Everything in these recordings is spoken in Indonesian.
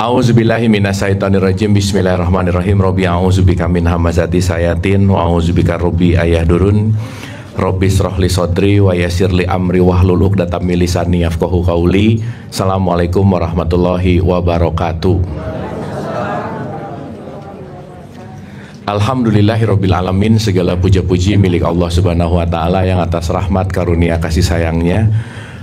A'udzubillahi minasyaitonirrajim. Bismillahirrahmanirrahim. Rabbi a'udzubika min hamazati sayatin wa a'udzubika rabbi ayahdurun. Rabbi shrahli sadri wa yassirli amri wahlul 'uqdatam min lisani yafqahu qauli. Assalamualaikum warahmatullahi wabarakatuh. Alhamdulillahirabbil alamin. Segala puja-puji milik Allah Subhanahu wa taala yang atas rahmat karunia kasih sayangnya.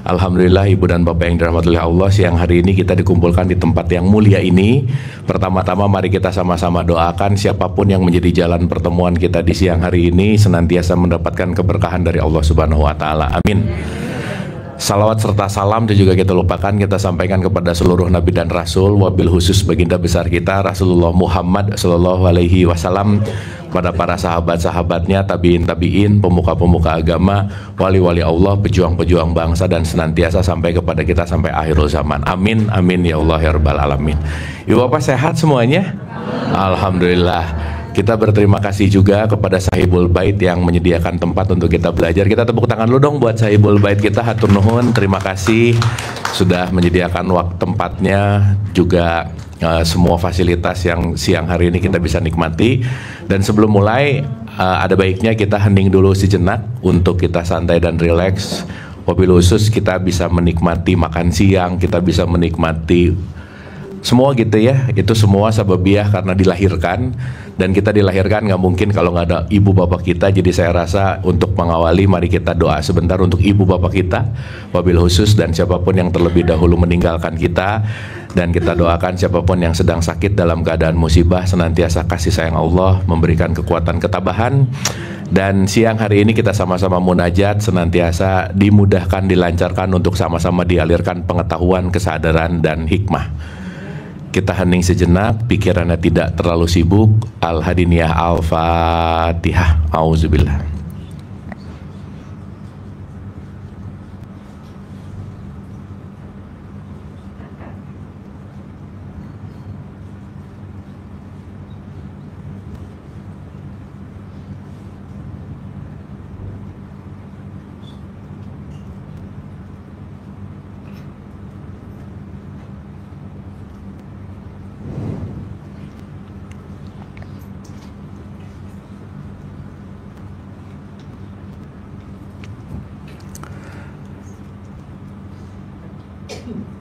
Alhamdulillah, ibu dan bapak yang dirahmati Allah, siang hari ini kita dikumpulkan di tempat yang mulia ini. Pertama-tama mari kita sama-sama doakan siapapun yang menjadi jalan pertemuan kita di siang hari ini senantiasa mendapatkan keberkahan dari Allah Subhanahu wa taala. Amin. Salawat serta salam dan juga kita lupakan kita sampaikan kepada seluruh nabi dan rasul, wabil khusus baginda besar kita Rasulullah Muhammad sallallahu alaihi wasallam, pada para sahabat-sahabatnya, tabiin, pemuka-pemuka agama, wali-wali Allah, pejuang-pejuang bangsa, dan senantiasa sampai kepada kita sampai akhirul zaman. Amin, amin ya Allah ya rabbal alamin. Ibu bapak sehat semuanya? Alhamdulillah. Kita berterima kasih juga kepada Sahibul Bait yang menyediakan tempat untuk kita belajar. Kita tepuk tangan dulu dong buat Sahibul Bait kita, hatur nuhun, terima kasih sudah menyediakan waktu tempatnya, juga semua fasilitas yang siang hari ini kita bisa nikmati. Dan sebelum mulai, ada baiknya kita hening dulu sejenak untuk kita santai dan rileks. Wabil khusus kita bisa menikmati makan siang, kita bisa menikmati semua gitu ya. Itu semua sababiah karena dilahirkan, dan kita dilahirkan nggak mungkin kalau nggak ada ibu bapak kita. Jadi saya rasa untuk mengawali, mari kita doa sebentar untuk ibu bapak kita wabil khusus, dan siapapun yang terlebih dahulu meninggalkan kita. Dan kita doakan siapapun yang sedang sakit dalam keadaan musibah senantiasa kasih sayang Allah memberikan kekuatan ketabahan. Dan siang hari ini kita sama-sama munajat, senantiasa dimudahkan, dilancarkan untuk sama-sama dialirkan pengetahuan, kesadaran, dan hikmah. Kita hening sejenak, pikirannya tidak terlalu sibuk. Al-Hadiniyah Al-Fatihah. Auzubillah.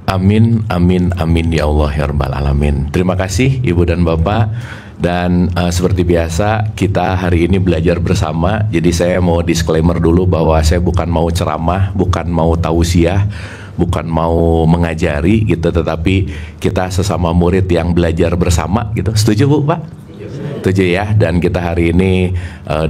Amin, amin, amin ya Allah ya rabbal alamin. Terima kasih ibu dan bapak. Dan seperti biasa kita hari ini belajar bersama. Jadi saya mau disclaimer dulu bahwa saya bukan mau ceramah, bukan mau tausiah, bukan mau mengajari gitu, tetapi kita sesama murid yang belajar bersama gitu. Setuju bu pak? Setuju ya. Dan kita hari ini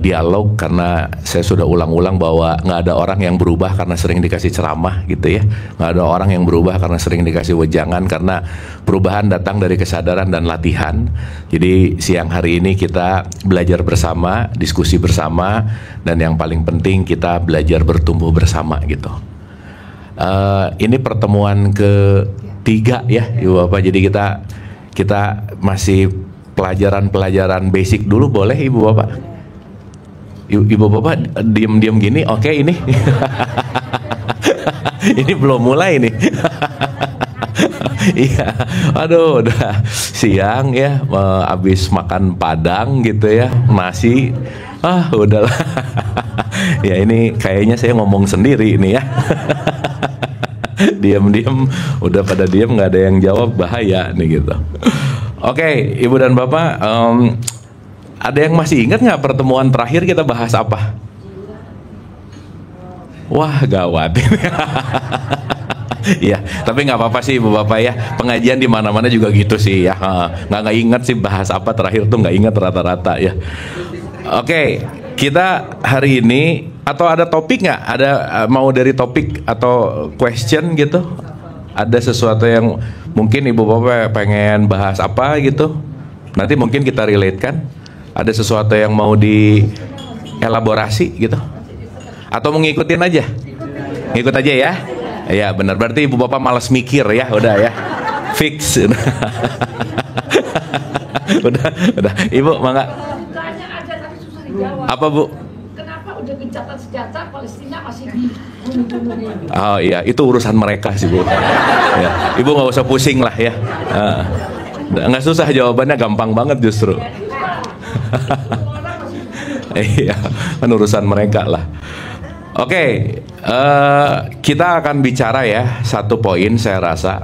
dialog, karena saya sudah ulang-ulang bahwa nggak ada orang yang berubah karena sering dikasih ceramah gitu ya. Nggak ada orang yang berubah karena sering dikasih wejangan, karena perubahan datang dari kesadaran dan latihan. Jadi siang hari ini kita belajar bersama, diskusi bersama, dan yang paling penting kita belajar bertumbuh bersama gitu. Ini pertemuan ketiga ya ibu bapak. Jadi kita masih pelajaran basic dulu, boleh ibu bapak? Ibu bapak diem gini, oke ini. Ini belum mulai nih. Iya, aduh udah siang ya, habis makan padang gitu ya, nasi. Udahlah. Ya ini kayaknya saya ngomong sendiri ini ya. Diam-diam udah pada diam, nggak ada yang jawab, bahaya nih gitu. Oke, ibu dan bapak, ada yang masih ingat nggak pertemuan terakhir kita bahas apa? Wah gawat. Ya, tapi nggak apa-apa sih ibu bapak ya. Pengajian di mana-mana juga gitu sih ya. Nggak ingat sih bahas apa terakhir tuh, nggak ingat rata-rata ya. Oke, kita hari ini, atau ada topik nggak? Ada mau dari topik atau question gitu? Ada sesuatu yang mungkin ibu bapak pengen bahas apa gitu? Nanti mungkin kita relate kan? Ada sesuatu yang mau dielaborasi gitu? Atau mau ngikutin aja? Ngikut aja ya? Ya benar, berarti ibu bapak malas mikir ya, udah ya, fix. udah. Ibu mangga. Apa bu? Kenapa udah gencatan senjata Palestina masih Oh iya, itu urusan mereka sih bu. Ya, ibu nggak usah pusing lah ya. Nggak susah jawabannya, gampang banget justru. Iya, kan urusan mereka lah. Oke, kita akan bicara ya satu poin saya rasa,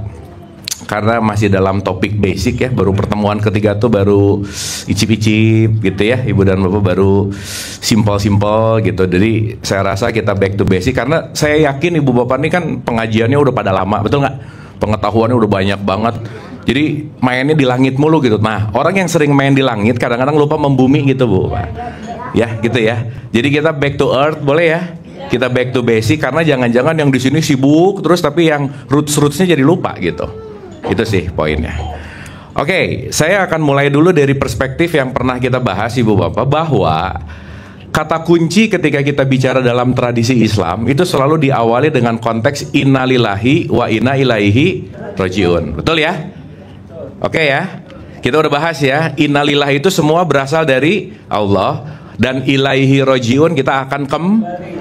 karena masih dalam topik basic ya, baru pertemuan ketiga tuh baru icip-icip gitu ya, Ibu dan Bapak baru simpel-simpel gitu. Jadi saya rasa kita back to basic, karena saya yakin Ibu Bapak ini kan pengajiannya udah pada lama, betul nggak? Pengetahuannya udah banyak banget. Jadi mainnya di langit mulu gitu. Nah, orang yang sering main di langit kadang-kadang lupa membumi gitu, Bu. Ya, gitu ya. Jadi kita back to earth, boleh ya? Kita back to basic, karena jangan-jangan yang di sini sibuk terus tapi yang roots-rootsnya jadi lupa gitu. Itu sih poinnya. Oke, saya akan mulai dulu dari perspektif yang pernah kita bahas, Ibu Bapak, bahwa kata kunci ketika kita bicara dalam tradisi Islam itu selalu diawali dengan konteks innalillahi wa inna ilaihi rajiun. Betul ya? Oke ya, kita udah bahas ya, innalillah itu semua berasal dari Allah, dan ilaihi rajiun kita akan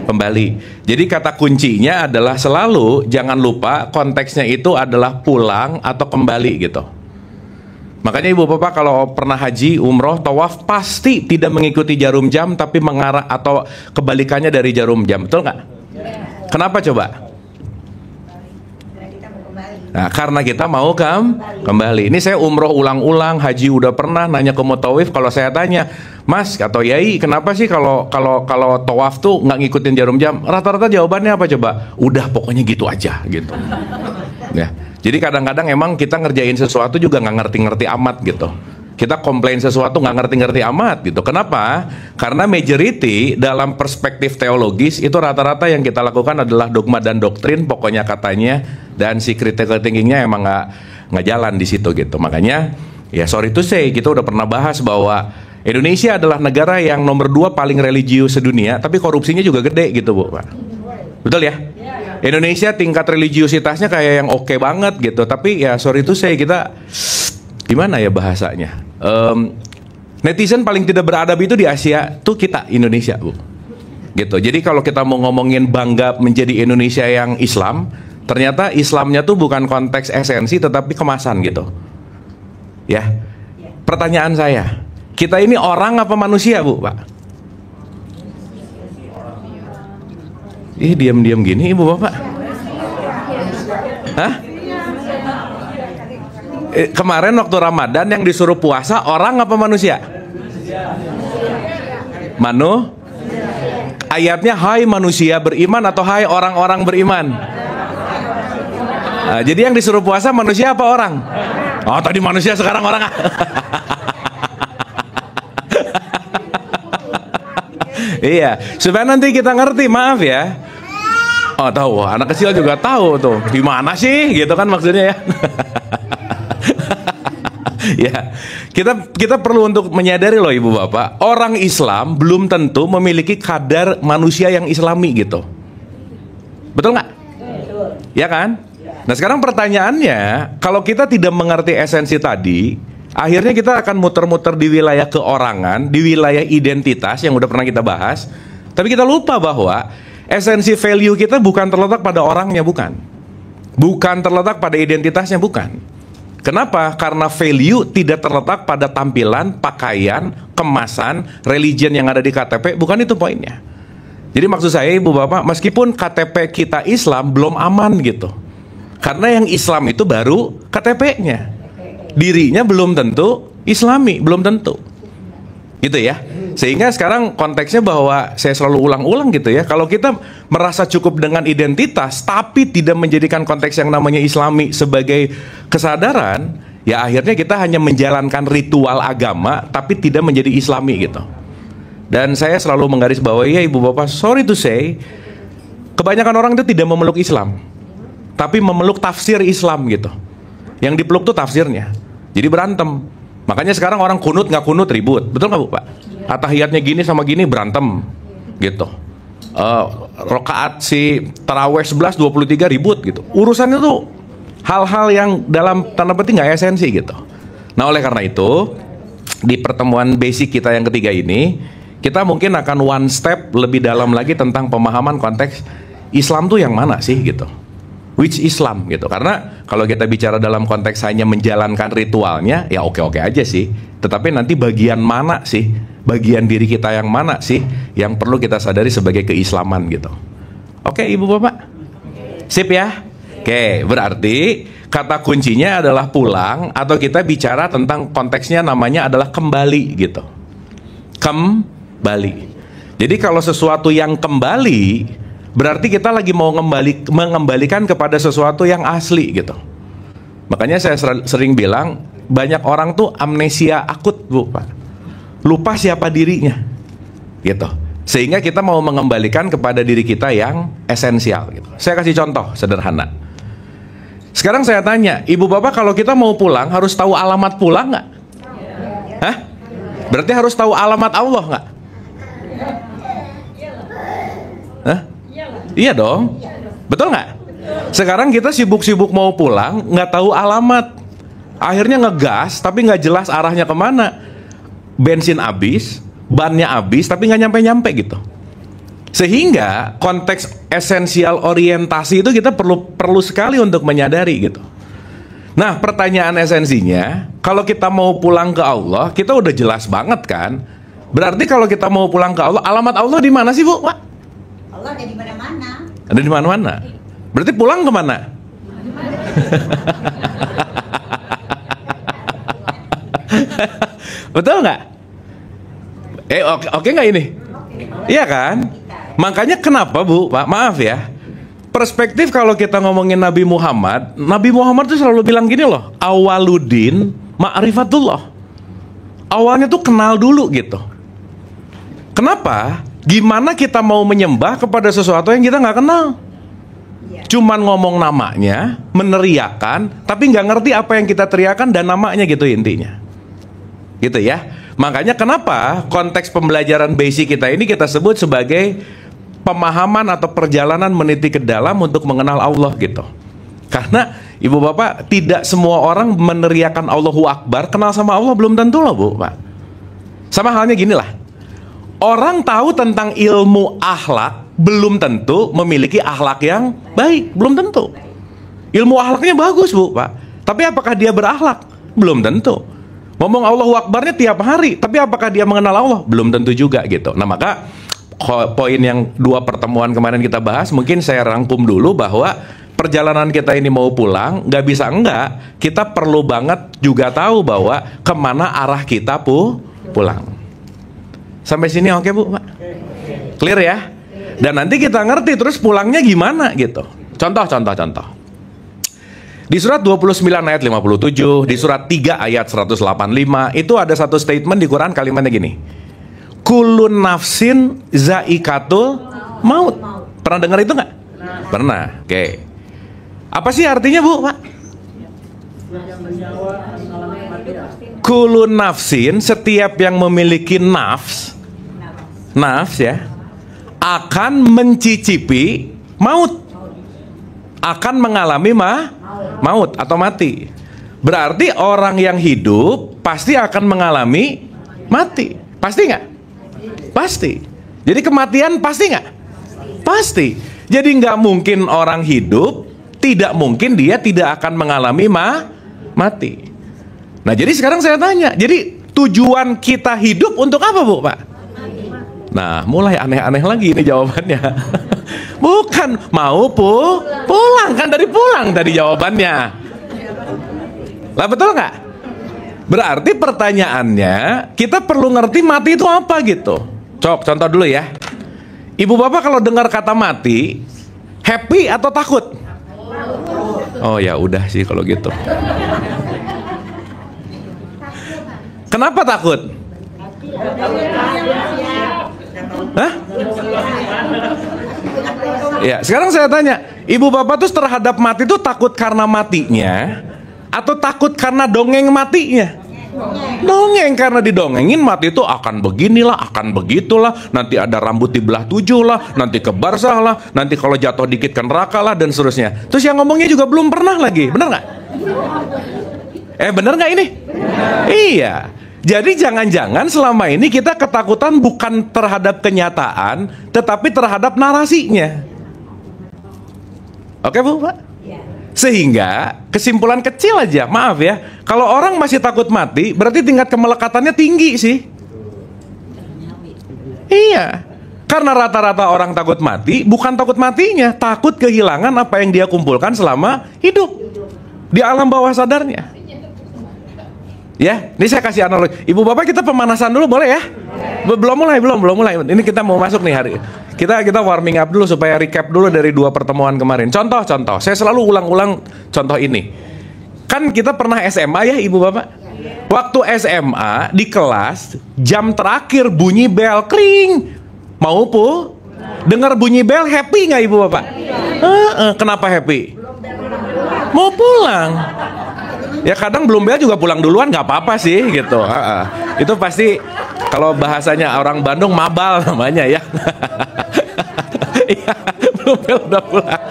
kembali. Jadi kata kuncinya adalah selalu jangan lupa konteksnya itu adalah pulang atau kembali gitu. Makanya Ibu Bapak kalau pernah haji, umroh, tawaf pasti tidak mengikuti jarum jam tapi mengarah atau kebalikannya dari jarum jam, betul nggak? Kenapa coba? Nah, karena kita mau kembali. Ini saya umroh ulang-ulang, haji udah pernah, nanya ke mutawif. Kalau saya tanya, Mas atau Yai, kenapa sih kalau tawaf tuh nggak ngikutin jarum jam? Rata-rata jawabannya apa coba? Udah pokoknya gitu aja gitu. Ya. Jadi kadang-kadang emang kita ngerjain sesuatu juga nggak ngerti-ngerti amat gitu. Kita komplain sesuatu nggak ngerti-ngerti amat gitu. Kenapa? Karena majority dalam perspektif teologis itu rata-rata yang kita lakukan adalah dogma dan doktrin, pokoknya katanya, dan si critical thinkingnya emang nggak jalan di situ gitu. Makanya ya sorry to say, kita udah pernah bahas bahwa Indonesia adalah negara yang nomor 2 paling religius sedunia, tapi korupsinya juga gede gitu, Bu, Pak. Betul ya? Indonesia tingkat religiusitasnya kayak yang oke banget gitu, tapi ya sorry to say, kita gimana ya bahasanya, netizen paling tidak beradab itu di Asia tuh kita, Indonesia, Bu, gitu. Jadi kalau kita mau ngomongin bangga menjadi Indonesia yang Islam, ternyata Islamnya tuh bukan konteks esensi tetapi kemasan gitu ya. Pertanyaan saya, kita ini orang apa manusia, Bu, Pak? Diam-diam gini Ibu Bapak. Hah? Kemarin waktu Ramadan yang disuruh puasa orang apa manusia? Ayatnya hai manusia beriman atau hai orang-orang beriman? Nah, jadi yang disuruh puasa manusia apa orang? Oh, tadi manusia, sekarang orang. Iya, supaya nanti kita ngerti, maaf ya. Oh, tahu, anak kecil juga tahu tuh. Gimana sih gitu kan maksudnya ya. Ya, kita perlu untuk menyadari loh Ibu Bapak, orang Islam belum tentu memiliki kadar manusia yang Islami gitu. Betul nggak? Ya kan? Nah sekarang pertanyaannya, kalau kita tidak mengerti esensi tadi, akhirnya kita akan muter-muter di wilayah keorangan, di wilayah identitas yang udah pernah kita bahas, tapi kita lupa bahwa esensi value kita bukan terletak pada orangnya, bukan terletak pada identitasnya, bukan. Kenapa? Karena value tidak terletak pada tampilan, pakaian, kemasan, religion yang ada di KTP, bukan itu poinnya. Jadi maksud saya Ibu Bapak, meskipun KTP kita Islam belum aman gitu. Karena yang Islam itu baru KTP-nya. Dirinya belum tentu Islami, belum tentu. Gitu ya. Sehingga sekarang konteksnya bahwa saya selalu ulang-ulang gitu ya, kalau kita merasa cukup dengan identitas tapi tidak menjadikan konteks yang namanya Islami sebagai kesadaran, ya akhirnya kita hanya menjalankan ritual agama tapi tidak menjadi Islami gitu. Dan saya selalu menggarisbawahi ya Ibu Bapak, sorry to say, kebanyakan orang itu tidak memeluk Islam tapi memeluk tafsir Islam gitu. Yang dipeluk tuh tafsirnya, jadi berantem. Makanya sekarang orang kunut nggak kunut ribut, betul nggak Bu Pak? Atahiyatnya gini sama gini berantem gitu. Rakaat si taraweh 11 23 ribut gitu. Urusannya tuh hal-hal yang dalam tanda petik nggak esensi gitu. Nah oleh karena itu di pertemuan basic kita yang ketiga ini, kita mungkin akan one step lebih dalam lagi tentang pemahaman konteks Islam tuh yang mana sih gitu. which Islam gitu. Karena kalau kita bicara dalam konteks hanya menjalankan ritualnya, ya oke-oke aja sih. Tetapi nanti bagian mana sih, bagian diri kita yang mana sih yang perlu kita sadari sebagai keislaman gitu. Oke, Ibu Bapak? Sip ya? Oke, berarti kata kuncinya adalah pulang, atau kita bicara tentang konteksnya namanya adalah kembali gitu. Kembali. Jadi kalau sesuatu yang kembali, berarti kita lagi mau mengembalikan kepada sesuatu yang asli gitu. Makanya saya sering bilang, banyak orang tuh amnesia akut, Bu, Pak. Lupa siapa dirinya gitu. Sehingga kita mau mengembalikan kepada diri kita yang esensial gitu. Saya kasih contoh sederhana. Sekarang saya tanya, Ibu Bapak, kalau kita mau pulang harus tahu alamat pulang nggak? Hah? Berarti harus tahu alamat Allah nggak? Hah? Iya dong. Betul nggak? Sekarang kita sibuk-sibuk mau pulang, nggak tahu alamat. Akhirnya ngegas, tapi nggak jelas arahnya kemana. Bensin habis, bannya habis, tapi nggak nyampe-nyampe gitu. Sehingga konteks esensial orientasi itu kita perlu sekali untuk menyadari gitu. Nah, pertanyaan esensinya, kalau kita mau pulang ke Allah, kita udah jelas banget kan? Berarti kalau kita mau pulang ke Allah, alamat Allah di mana sih, Bu? Pak? Allah ada di mana-mana. Ada di mana-mana. Berarti pulang kemana? Betul nggak? Oke nggak ini? Iya kan? Makanya kenapa, Bu, Pak, maaf ya, perspektif kalau kita ngomongin Nabi Muhammad tuh selalu bilang gini loh, awaludin ma'rifatullah. Awalnya tuh kenal dulu gitu. Kenapa? Gimana kita mau menyembah kepada sesuatu yang kita nggak kenal? Cuman ngomong namanya, meneriakan, tapi nggak ngerti apa yang kita teriakan dan namanya gitu intinya. Gitu ya. Makanya kenapa konteks pembelajaran basic kita ini kita sebut sebagai pemahaman atau perjalanan meniti ke dalam untuk mengenal Allah gitu. Karena Ibu Bapak, tidak semua orang meneriakan Allahu Akbar kenal sama Allah, belum tentu loh, Bu, Pak. Sama halnya gini lah, orang tahu tentang ilmu akhlak belum tentu memiliki akhlak yang baik, belum tentu. Ilmu akhlaknya bagus, Bu, Pak, tapi apakah dia berakhlak? Belum tentu. Ngomong Allahu Akbarnya tiap hari, tapi apakah dia mengenal Allah? Belum tentu juga gitu. Nah, maka poin yang 2 pertemuan kemarin kita bahas, mungkin saya rangkum dulu bahwa perjalanan kita ini mau pulang, nggak bisa enggak, kita perlu banget juga tahu bahwa kemana arah kita pulang. Sampai sini oke, Bu, Pak? Clear ya? Dan nanti kita ngerti terus pulangnya gimana gitu. Contoh. Di surat 29 ayat 57, di surat 3 ayat 185, itu ada satu statement di Quran, kalimatnya gini. Kulun nafsin zaikatul maut. Pernah dengar itu nggak? Pernah. Oke. Apa sih artinya, Bu, Pak? Kulun nafsin, setiap yang memiliki nafs ya, akan mencicipi maut. Akan mengalami maut atau mati. Berarti orang yang hidup pasti akan mengalami mati. Pasti nggak? Pasti. Jadi kematian pasti nggak? Pasti. Jadi nggak mungkin orang hidup, tidak mungkin dia tidak akan mengalami mati. Nah, jadi sekarang saya tanya, jadi tujuan kita hidup untuk apa, Bu, Pak? Nah, mulai aneh-aneh lagi ini jawabannya. Bukan mau pulang, kan dari pulang tadi jawabannya. Lah, betul nggak? Berarti pertanyaannya, kita perlu ngerti mati itu apa gitu. Contoh dulu ya. Ibu Bapak kalau dengar kata mati, happy atau takut? Oh ya udah sih kalau gitu. Kenapa takut? Hah? Ya, sekarang saya tanya, Ibu Bapak tuh terhadap mati tuh takut karena matinya atau takut karena dongeng matinya? Dongeng, karena didongengin mati itu akan beginilah, akan begitulah, nanti ada rambut dibelah 7 lah, nanti ke barzah lah, nanti kalau jatuh dikit ke neraka lah, dan seterusnya. Terus yang ngomongnya juga belum pernah lagi, bener nggak? Bener nggak ini? Iya. Jadi jangan-jangan selama ini kita ketakutan bukan terhadap kenyataan, tetapi terhadap narasinya. Oke, Bu, Pak? Sehingga kesimpulan kecil aja, maaf ya, kalau orang masih takut mati, berarti tingkat kemelekatannya tinggi sih. Iya, karena rata-rata orang takut mati, bukan takut matinya, takut kehilangan apa yang dia kumpulkan selama hidup di alam bawah sadarnya. Ya, ini saya kasih analogi. Ibu bapak kita pemanasan dulu boleh ya? Belum mulai. Ini kita mau masuk nih hari. Kita warming up dulu supaya recap dulu dari 2 pertemuan kemarin. Contoh. Saya selalu ulang-ulang contoh ini. Kan kita pernah SMA ya ibu bapak? Waktu SMA di kelas jam terakhir bunyi bel kring. Mau pu? Dengar bunyi bel happy nggak ibu bapak? Kenapa happy? Mau pulang. Ya kadang belum bel juga pulang duluan nggak apa-apa sih gitu. Itu pasti kalau bahasanya orang Bandung mabal namanya ya. Iya, belum bel udah pulang.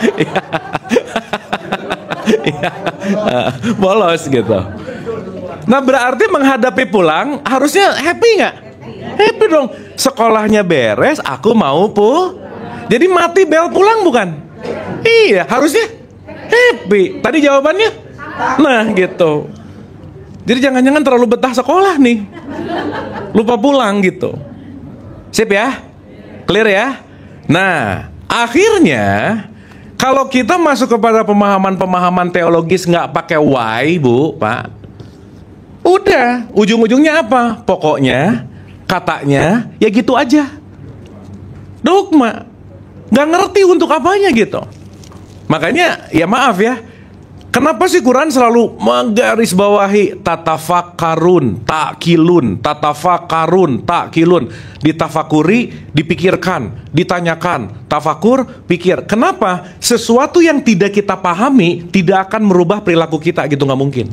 Iya, bolos gitu. Nah berarti menghadapi pulang harusnya happy nggak? Happy dong. Sekolahnya beres, aku mau jadi mati bel pulang bukan? Iya, harusnya happy. Tadi jawabannya? Nah gitu. Jadi jangan-jangan terlalu betah sekolah nih, lupa pulang gitu. Sip ya? Clear ya? Nah akhirnya kalau kita masuk kepada pemahaman-pemahaman teologis nggak pakai why bu, pak, udah ujung-ujungnya apa? Pokoknya katanya ya gitu aja, dogma, nggak ngerti untuk apanya gitu. Makanya ya maaf ya, kenapa sih Quran selalu menggarisbawahi tatafakkarun, takkilun, ditafakuri, dipikirkan, ditanyakan, tafakur, pikir. Kenapa? Sesuatu yang tidak kita pahami tidak akan merubah perilaku kita gitu, nggak mungkin.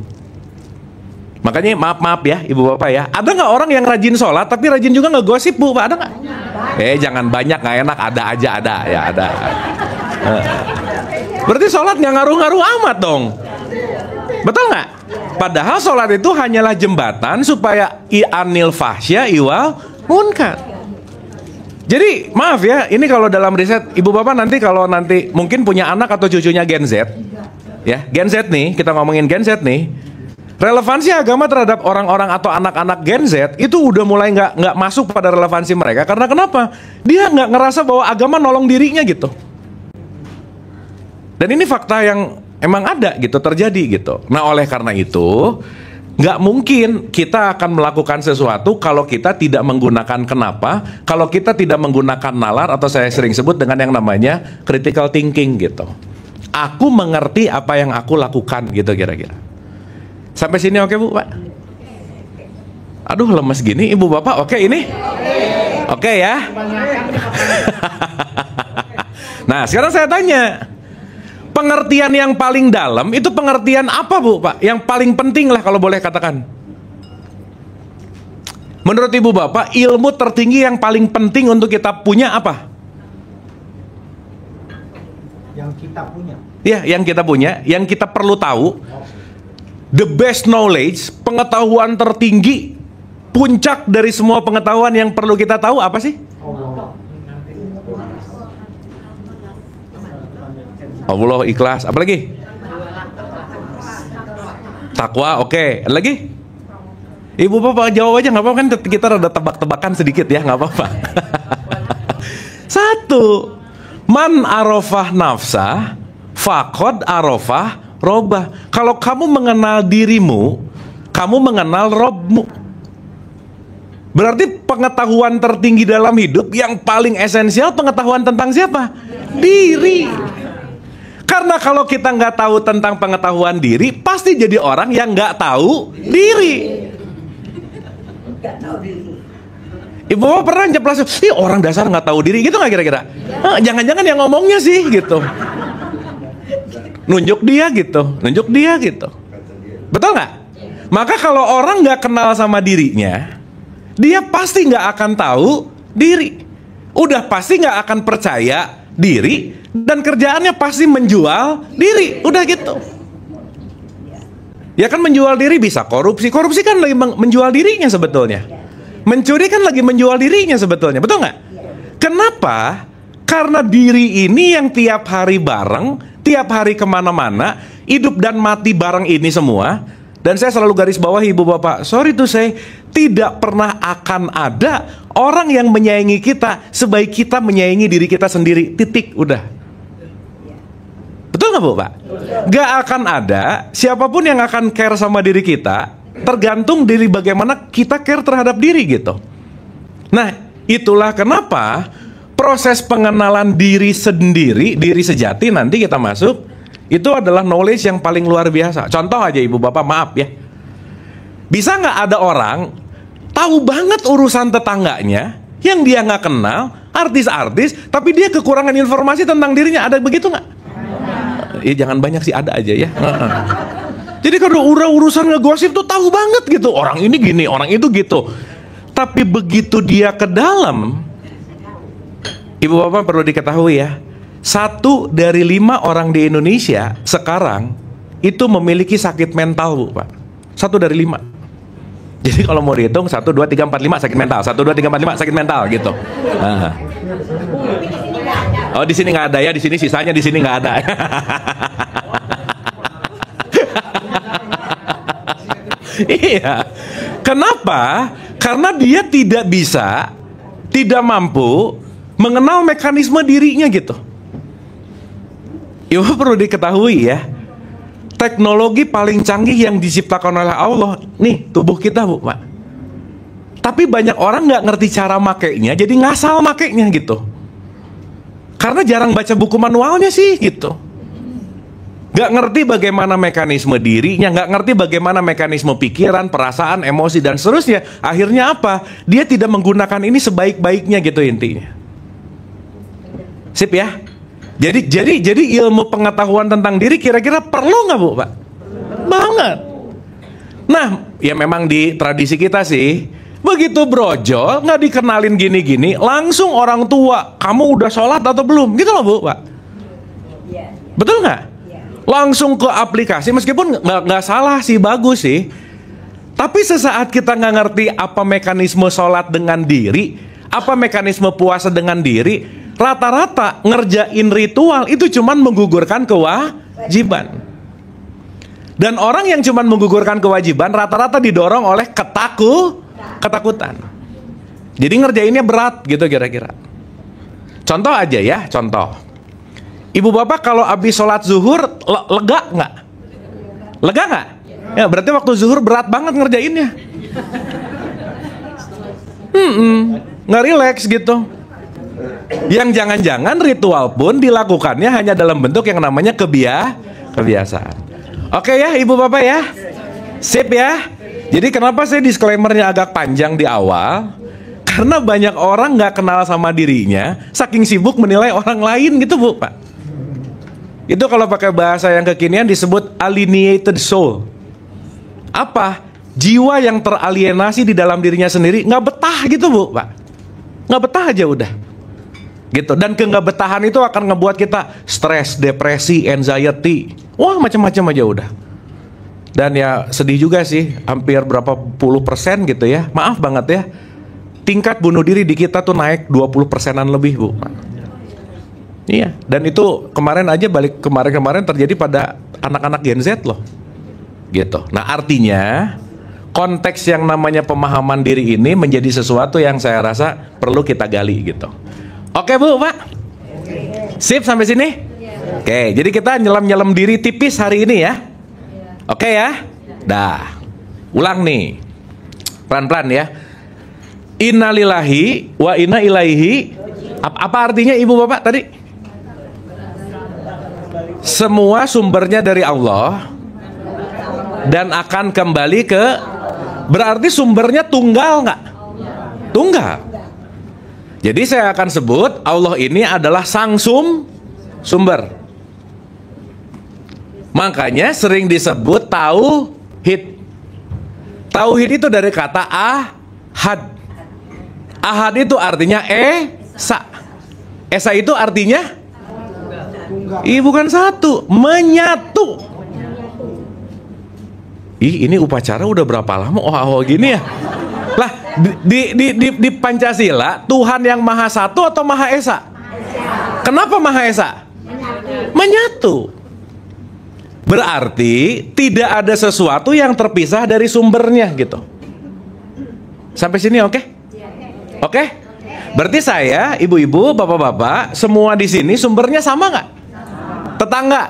Makanya maaf ya ibu bapak ya, ada nggak orang yang rajin sholat tapi rajin juga ngegosip bu, pak, ada nggak? Jangan banyak, nggak enak, ada aja, ada. Berarti sholat nggak ngaruh-ngaruh amat dong, betul nggak? Padahal sholat itu hanyalah jembatan supaya i'anil fahsya iwal munkar. Jadi maaf ya, ini kalau dalam riset ibu bapak nanti kalau nanti mungkin punya anak atau cucunya Gen Z, ya Gen Z nih, kita ngomongin Gen Z nih, relevansi agama terhadap orang-orang atau anak-anak Gen Z itu udah mulai nggak masuk pada relevansi mereka. Karena kenapa? Dia nggak ngerasa bahwa agama nolong dirinya gitu. Dan ini fakta yang emang ada gitu, terjadi gitu. Nah oleh karena itu nggak mungkin kita akan melakukan sesuatu kalau kita tidak menggunakan kenapa, kalau kita tidak menggunakan nalar atau saya sering sebut dengan yang namanya critical thinking gitu. Aku mengerti apa yang aku lakukan gitu kira-kira. Sampai sini oke bu, pak? Aduh lemes gini ibu bapak, oke ini? Oke ya? Nah sekarang saya tanya, pengertian yang paling dalam itu pengertian apa bu, pak? Yang paling penting lah kalau boleh katakan. Menurut ibu bapak, ilmu tertinggi yang paling penting untuk kita punya apa? Yang kita punya. Ya, yang kita punya, yang kita perlu tahu. The best knowledge, pengetahuan tertinggi, puncak dari semua pengetahuan yang perlu kita tahu apa sih? Allah, ikhlas, apa lagi? Takwa, oke. Ada lagi? Ibu bapak jawab aja, nggak apa-apa kan kita rada tebak-tebakan sedikit ya, nggak apa-apa. 1. Man arafah nafsah, faqad arafah robah. Kalau kamu mengenal dirimu, kamu mengenal Robmu. Berarti pengetahuan tertinggi dalam hidup yang paling esensial pengetahuan tentang siapa? Diri. Karena kalau kita nggak tahu tentang pengetahuan diri, pasti jadi orang yang nggak tahu diri. Ibu bapak pernah nyeplas, orang dasar nggak tahu diri gitu nggak kira-kira? Jangan-jangan yang ngomongnya sih gitu. Nunjuk dia gitu. Betul nggak? Maka kalau orang nggak kenal sama dirinya, dia pasti nggak akan tahu diri. Udah pasti nggak akan percaya diri, dan kerjaannya pasti menjual diri. Udah gitu. Ya kan menjual diri bisa korupsi. Korupsi kan lagi menjual dirinya sebetulnya. Mencuri kan lagi menjual dirinya sebetulnya. Betul nggak? Kenapa? Karena diri ini yang tiap hari bareng, tiap hari kemana-mana, hidup dan mati bareng ini semua. Dan saya selalu garis bawahi ibu bapak, sorry tuh saya tidak pernah akan ada orang yang menyayangi kita sebaik kita menyayangi diri kita sendiri. Titik, udah. Betul nggak bu pak? Gak akan ada siapapun yang akan care sama diri kita, tergantung dari bagaimana kita care terhadap diri gitu. Nah, itulah kenapa proses pengenalan diri sendiri, diri sejati nanti kita masuk, itu adalah knowledge yang paling luar biasa. Contoh aja ibu bapak, maaf ya, bisa nggak ada orang tahu banget urusan tetangganya yang dia nggak kenal, artis-artis, tapi dia kekurangan informasi tentang dirinya, ada begitu nggak? Jangan banyak sih, ada aja ya. Jadi kalau urusan ngegosip tuh tahu banget gitu, orang ini gini, orang itu gitu. Tapi begitu dia ke dalam, ibu bapak perlu diketahui ya, 1 dari 5 orang di Indonesia sekarang itu memiliki sakit mental bu pak. 1 dari 5. Jadi kalau mau dihitung 1, 2, 3, 4, 5 sakit mental, 1, 2, 3, 4, 5 sakit mental gitu. Oh di sini nggak ada ya, di sini sisanya di sini nggak ada. Iya. Kenapa? Karena dia tidak bisa, tidak mampu mengenal mekanisme dirinya gitu. Ibu perlu diketahui ya, teknologi paling canggih yang diciptakan oleh Allah, nih tubuh kita bu pak. Tapi banyak orang nggak ngerti cara makainya, jadi ngasal makainya gitu. Karena jarang baca buku manualnya sih gitu. Nggak ngerti bagaimana mekanisme dirinya, nggak ngerti bagaimana mekanisme pikiran, perasaan, emosi dan seterusnya. Akhirnya apa? Dia tidak menggunakan ini sebaik-baiknya gitu intinya. Sip ya. Jadi ilmu pengetahuan tentang diri kira-kira perlu nggak bu pak? Banget. Nah ya memang di tradisi kita sih, begitu brojol nggak dikenalin gini-gini, langsung orang tua, kamu udah sholat atau belum? Gitu loh bu pak. Betul nggak? Langsung ke aplikasi, meskipun nggak salah sih, bagus sih. Tapi sesaat kita nggak ngerti apa mekanisme sholat dengan diri, apa mekanisme puasa dengan diri, rata-rata ngerjain ritual itu cuman menggugurkan kewajiban. Dan orang yang cuman menggugurkan kewajiban rata-rata didorong oleh ketakutan. Jadi ngerjainnya berat gitu kira-kira. Contoh aja ya, contoh. Ibu bapak kalau habis sholat zuhur lega nggak? Lega nggak? Ya berarti waktu zuhur berat banget ngerjainnya. Nggak rileks gitu. Yang jangan-jangan ritual pun dilakukannya hanya dalam bentuk yang namanya kebiasaan. Oke ya ibu bapak ya, sip ya. Jadi kenapa saya disclaimernya agak panjang di awal? Karena banyak orang nggak kenal sama dirinya, saking sibuk menilai orang lain gitu bu pak. Itu kalau pakai bahasa yang kekinian disebut alienated soul. Apa? Jiwa yang teralienasi di dalam dirinya sendiri, nggak betah gitu bu pak. Nggak betah aja udah gitu. Dan nggak betahan itu akan ngebuat kita stres, depresi, anxiety, wah macam-macam aja udah. Dan ya sedih juga sih, hampir berapa puluh persen gitu ya, maaf banget ya, tingkat bunuh diri di kita tuh naik 20%-an lebih bu. Iya, dan itu kemarin terjadi pada anak-anak Gen Z loh gitu. Nah artinya konteks yang namanya pemahaman diri ini menjadi sesuatu yang saya rasa perlu kita gali gitu. Oke bu pak, sip sampai sini. Oke, jadi kita nyelam diri tipis hari ini ya. Oke ya, dah. Ulang nih, pelan-pelan ya. Innalillahi wa inna ilaihi. Apa artinya ibu bapak tadi? Semua sumbernya dari Allah dan akan kembali ke. Berarti sumbernya tunggal nggak? Tunggal. Jadi saya akan sebut Allah ini adalah sang sumber. Makanya sering disebut tauhid. Tauhid itu dari kata ahad. Ahad itu artinya esa. Esa itu artinya bukan satu, menyatu. Ini upacara udah berapa lama? Oh gini ya. Lah di Pancasila Tuhan yang Maha Satu atau Maha Esa? Kenapa Maha Esa? Menyatu. Berarti tidak ada sesuatu yang terpisah dari sumbernya gitu. Sampai sini oke? Oke? Berarti saya, ibu-ibu, bapak-bapak, semua di sini sumbernya sama nggak? Tetangga?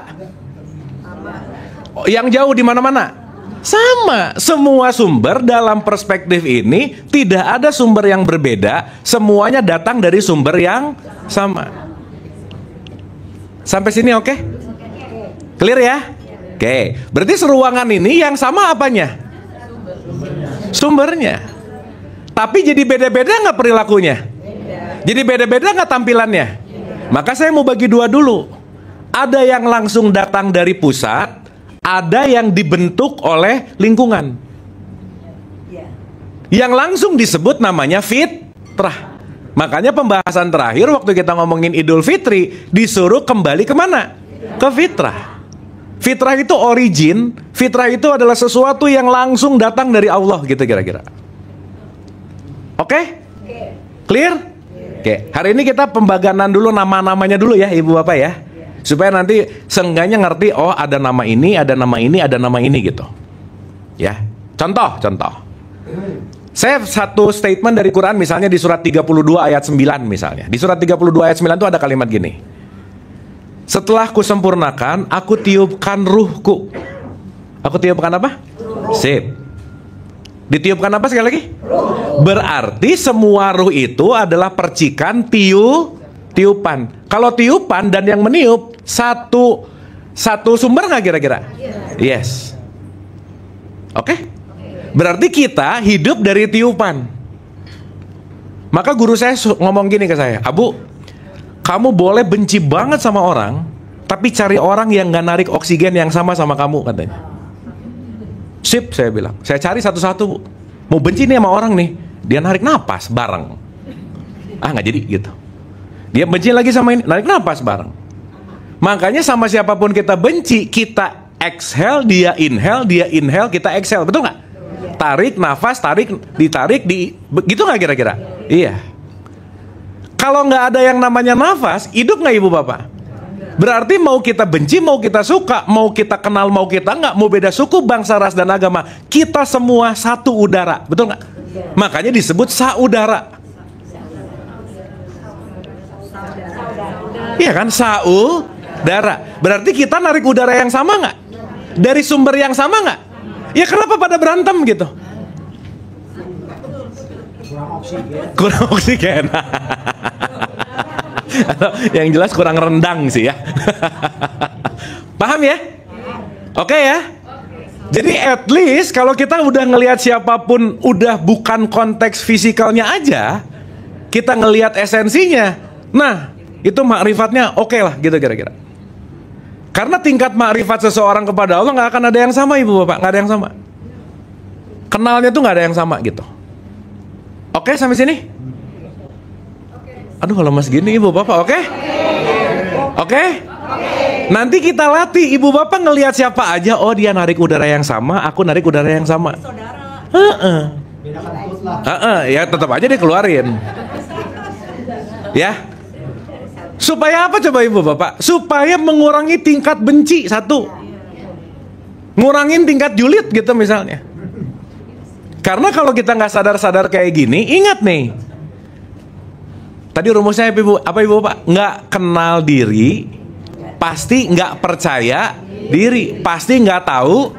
Yang jauh di mana-mana? Sama. Semua sumber dalam perspektif ini tidak ada sumber yang berbeda. Semuanya datang dari sumber yang sama. Sampai sini oke? Clear ya? Oke. Berarti seruangan ini yang sama apanya? Sumbernya. Tapi jadi beda-beda nggak perilakunya? Jadi beda-beda nggak tampilannya? Maka saya mau bagi dua dulu. Ada yang langsung datang dari pusat, ada yang dibentuk oleh lingkungan. Yang langsung disebut namanya fitrah. Makanya pembahasan terakhir waktu kita ngomongin Idul Fitri disuruh kembali kemana? Ke fitrah. Fitrah itu origin. Fitrah itu adalah sesuatu yang langsung datang dari Allah gitu kira-kira. Oke? Clear? Oke. Hari ini kita pembaganan dulu nama-namanya dulu ya ibu bapak ya. Supaya nanti seenggaknya ngerti, oh ada nama ini, ada nama ini, ada nama ini gitu. Ya. Contoh. Saya satu statement dari Quran misalnya di surat 32 ayat 9 misalnya. Di surat 32 ayat 9 itu ada kalimat gini. Setelah kusempurnakan, aku tiupkan ruhku. Aku tiupkan apa? Sip. Ditiupkan apa sekali lagi? Berarti semua ruh itu adalah percikan tiupan. Kalau tiupan dan yang meniup satu sumber nggak kira-kira? Yes. Oke? Berarti kita hidup dari tiupan. Maka guru saya ngomong gini ke saya, Abu, kamu boleh benci banget sama orang, tapi cari orang yang nggak narik oksigen yang sama kamu katanya. Sip, saya bilang. Saya cari satu-satu, Bu. Mau benci nih sama orang nih, dia narik napas bareng. Nggak jadi gitu. Dia benci lagi sama ini, narik napas bareng. Makanya sama siapapun kita benci, kita exhale, dia inhale, kita exhale. Betul nggak? Tarik nafas, ditarik, gitu nggak kira-kira? Iya. Kalau nggak ada yang namanya nafas, hidup nggak ibu bapak? Berarti mau kita benci, mau kita suka, mau kita kenal, mau kita nggak, mau beda suku, bangsa, ras, dan agama, kita semua satu udara. Betul nggak? Makanya disebut saudara. Iya kan, saudara. Berarti kita narik udara yang sama nggak? Dari sumber yang sama nggak? Ya kenapa pada berantem gitu? Kurang oksigen. Yang jelas kurang rendang sih ya. Paham ya? Oke ya? Jadi at least kalau kita udah ngelihat siapapun udah bukan konteks fisikalnya aja, kita ngelihat esensinya. Nah, itu makrifatnya oke lah gitu kira-kira. Karena tingkat makrifat seseorang kepada Allah nggak akan ada yang sama ibu bapak, nggak ada yang sama. Kenalnya tuh nggak ada yang sama gitu. Oke sampai sini? Aduh kalau mas gini ibu bapak oke? Oke? Nanti kita latih ibu bapak ngelihat siapa aja, oh dia narik udara yang sama, aku narik udara yang sama. Ya tetap aja dikeluarin. Ya. Supaya apa coba ibu bapak? Supaya mengurangi tingkat benci satu, ngurangin tingkat julid gitu misalnya. Karena kalau kita nggak sadar-sadar kayak gini, ingat nih. Tadi rumusnya apa ibu bapak? Nggak kenal diri, pasti nggak percaya diri, pasti nggak tahu,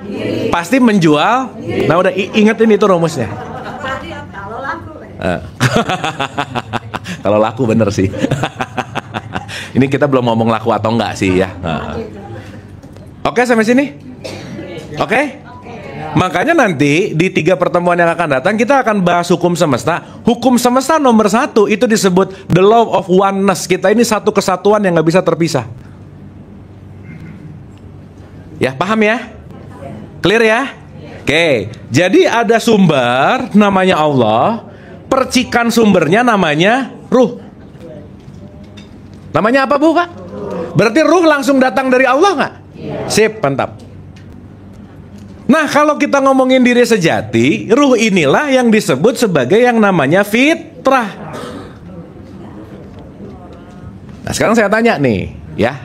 pasti menjual. Nah udah ingetin itu rumusnya. Kalau laku bener sih. Ini kita belum ngomong laku atau enggak sih ya. Oke sampai sini? Oke? Makanya nanti di 3 pertemuan yang akan datang kita akan bahas hukum semesta. Hukum semesta nomor 1 itu disebut the law of oneness. Kita ini satu kesatuan yang nggak bisa terpisah. Ya paham ya? Clear ya? Oke. Jadi ada sumber namanya Allah. Percikan sumbernya namanya ruh. Namanya apa bu pak? Berarti ruh langsung datang dari Allah nggak? Sip, mantap. Nah kalau kita ngomongin diri sejati, ruh inilah yang disebut sebagai yang namanya fitrah. Nah sekarang saya tanya nih, ya,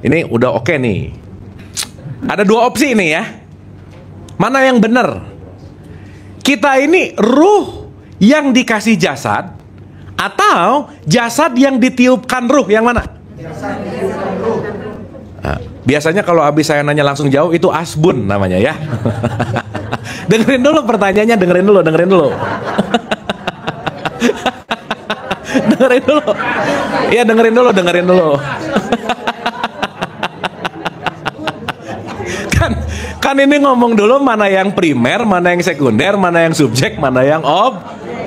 ini udah oke nih. Ada dua opsi ini ya. Mana yang benar? Kita ini ruh yang dikasih jasad atau jasad yang ditiupkan ruh, yang mana? Nah, biasanya kalau habis saya nanya langsung jawab itu asbun namanya ya. Dengerin dulu pertanyaannya, dengerin dulu. Dengerin dulu. Iya, dengerin dulu. Kan ini ngomong dulu mana yang primer, mana yang sekunder, mana yang subjek, mana yang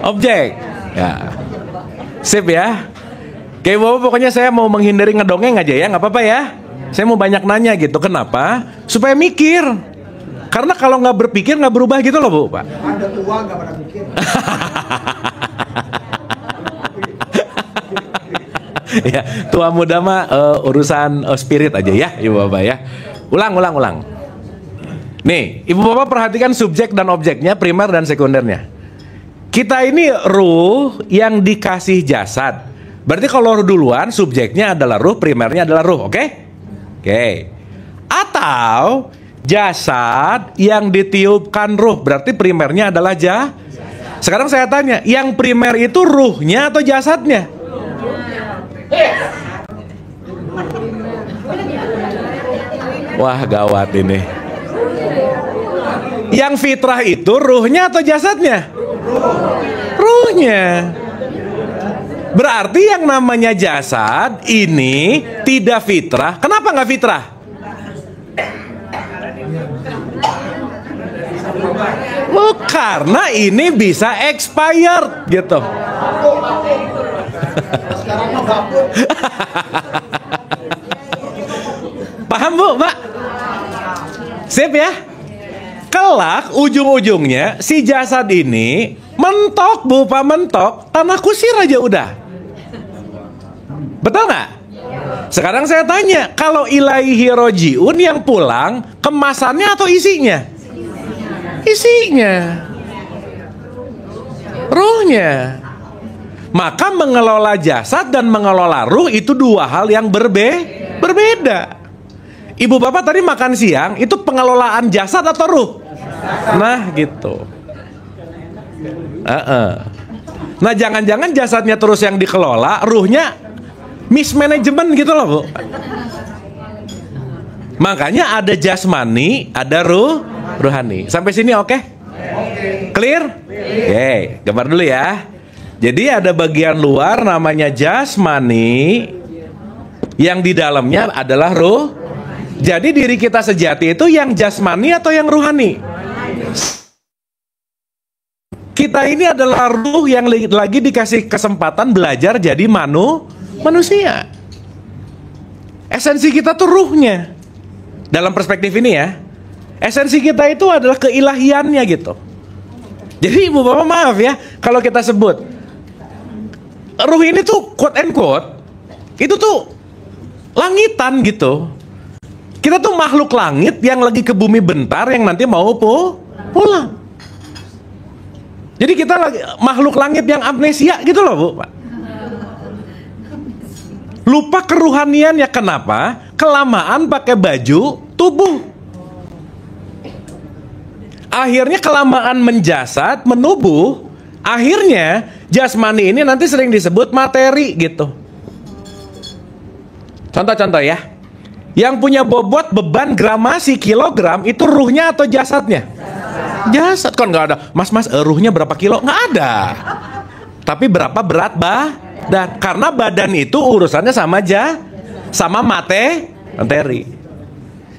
objek. Ya. Sip ya. Kayak Bapak pokoknya saya mau menghindari ngedongeng aja ya, nggak apa-apa ya. Saya mau banyak nanya gitu. Kenapa? Supaya mikir. Karena kalau nggak berpikir nggak berubah gitu loh Bu, Pak. Ada tua nggak pada mikir. Ya, tua muda mah urusan spirit aja ya, Ibu Bapak ya. Ulang. Nih, Ibu Bapak perhatikan subjek dan objeknya, primer dan sekundernya. Kita ini ruh yang dikasih jasad. Berarti kalau duluan subjeknya adalah ruh, primernya adalah ruh, oke? Oke. Atau jasad yang ditiupkan ruh, berarti primernya adalah Sekarang saya tanya, yang primer itu ruhnya atau jasadnya? Wah, gawat ini. Yang fitrah itu ruhnya atau jasadnya? Ruhnya. Berarti yang namanya jasad ini tidak fitrah. Kenapa nggak fitrah? Karena ini bisa expired gitu. Paham Bu, Pak? Sip ya? Kelak ujung-ujungnya si jasad ini mentok Bu, Pak, mentok. Tanah kusir aja udah. Betul nggak? Sekarang saya tanya, kalau ilaihi rojiun yang pulang, kemasannya atau isinya? Isinya. Ruhnya. Maka mengelola jasad dan mengelola ruh itu dua hal yang berbeda. Ibu Bapak tadi makan siang, itu pengelolaan jasad atau ruh? Nah gitu. Nah jangan-jangan jasadnya terus yang dikelola, ruhnya mismanagement gitu loh Bu. Makanya ada jasmani, ada ruhani. Sampai sini oke? Clear? Oke, gambar dulu ya. Jadi ada bagian luar namanya jasmani, yang di dalamnya adalah ruh. Jadi diri kita sejati itu yang jasmani atau yang ruhani? Kita ini adalah ruh yang lagi dikasih kesempatan belajar jadi manusia. Esensi kita tuh ruhnya. Dalam perspektif ini ya, esensi kita itu adalah keilahiannya gitu. Jadi Ibu Bapak maaf ya, kalau kita sebut ruh ini tuh quote and quote, itu tuh langitan gitu. Kita tuh makhluk langit yang lagi ke bumi bentar, yang nanti mau pulang. Jadi kita lagi makhluk langit yang amnesia gitu loh Bu, Pak. Lupa keruhanian ya. Kenapa? Kelamaan pakai baju tubuh. Akhirnya kelamaan menjasad, menubuh. Akhirnya jasmani ini nanti sering disebut materi gitu. Contoh-contoh ya. Yang punya bobot beban gramasi kilogram itu ruhnya atau jasadnya? Jasad. Kan nggak ada. Mas ruhnya berapa kilo? Nggak ada. Tapi berapa berat badan? Karena badan itu urusannya sama materi.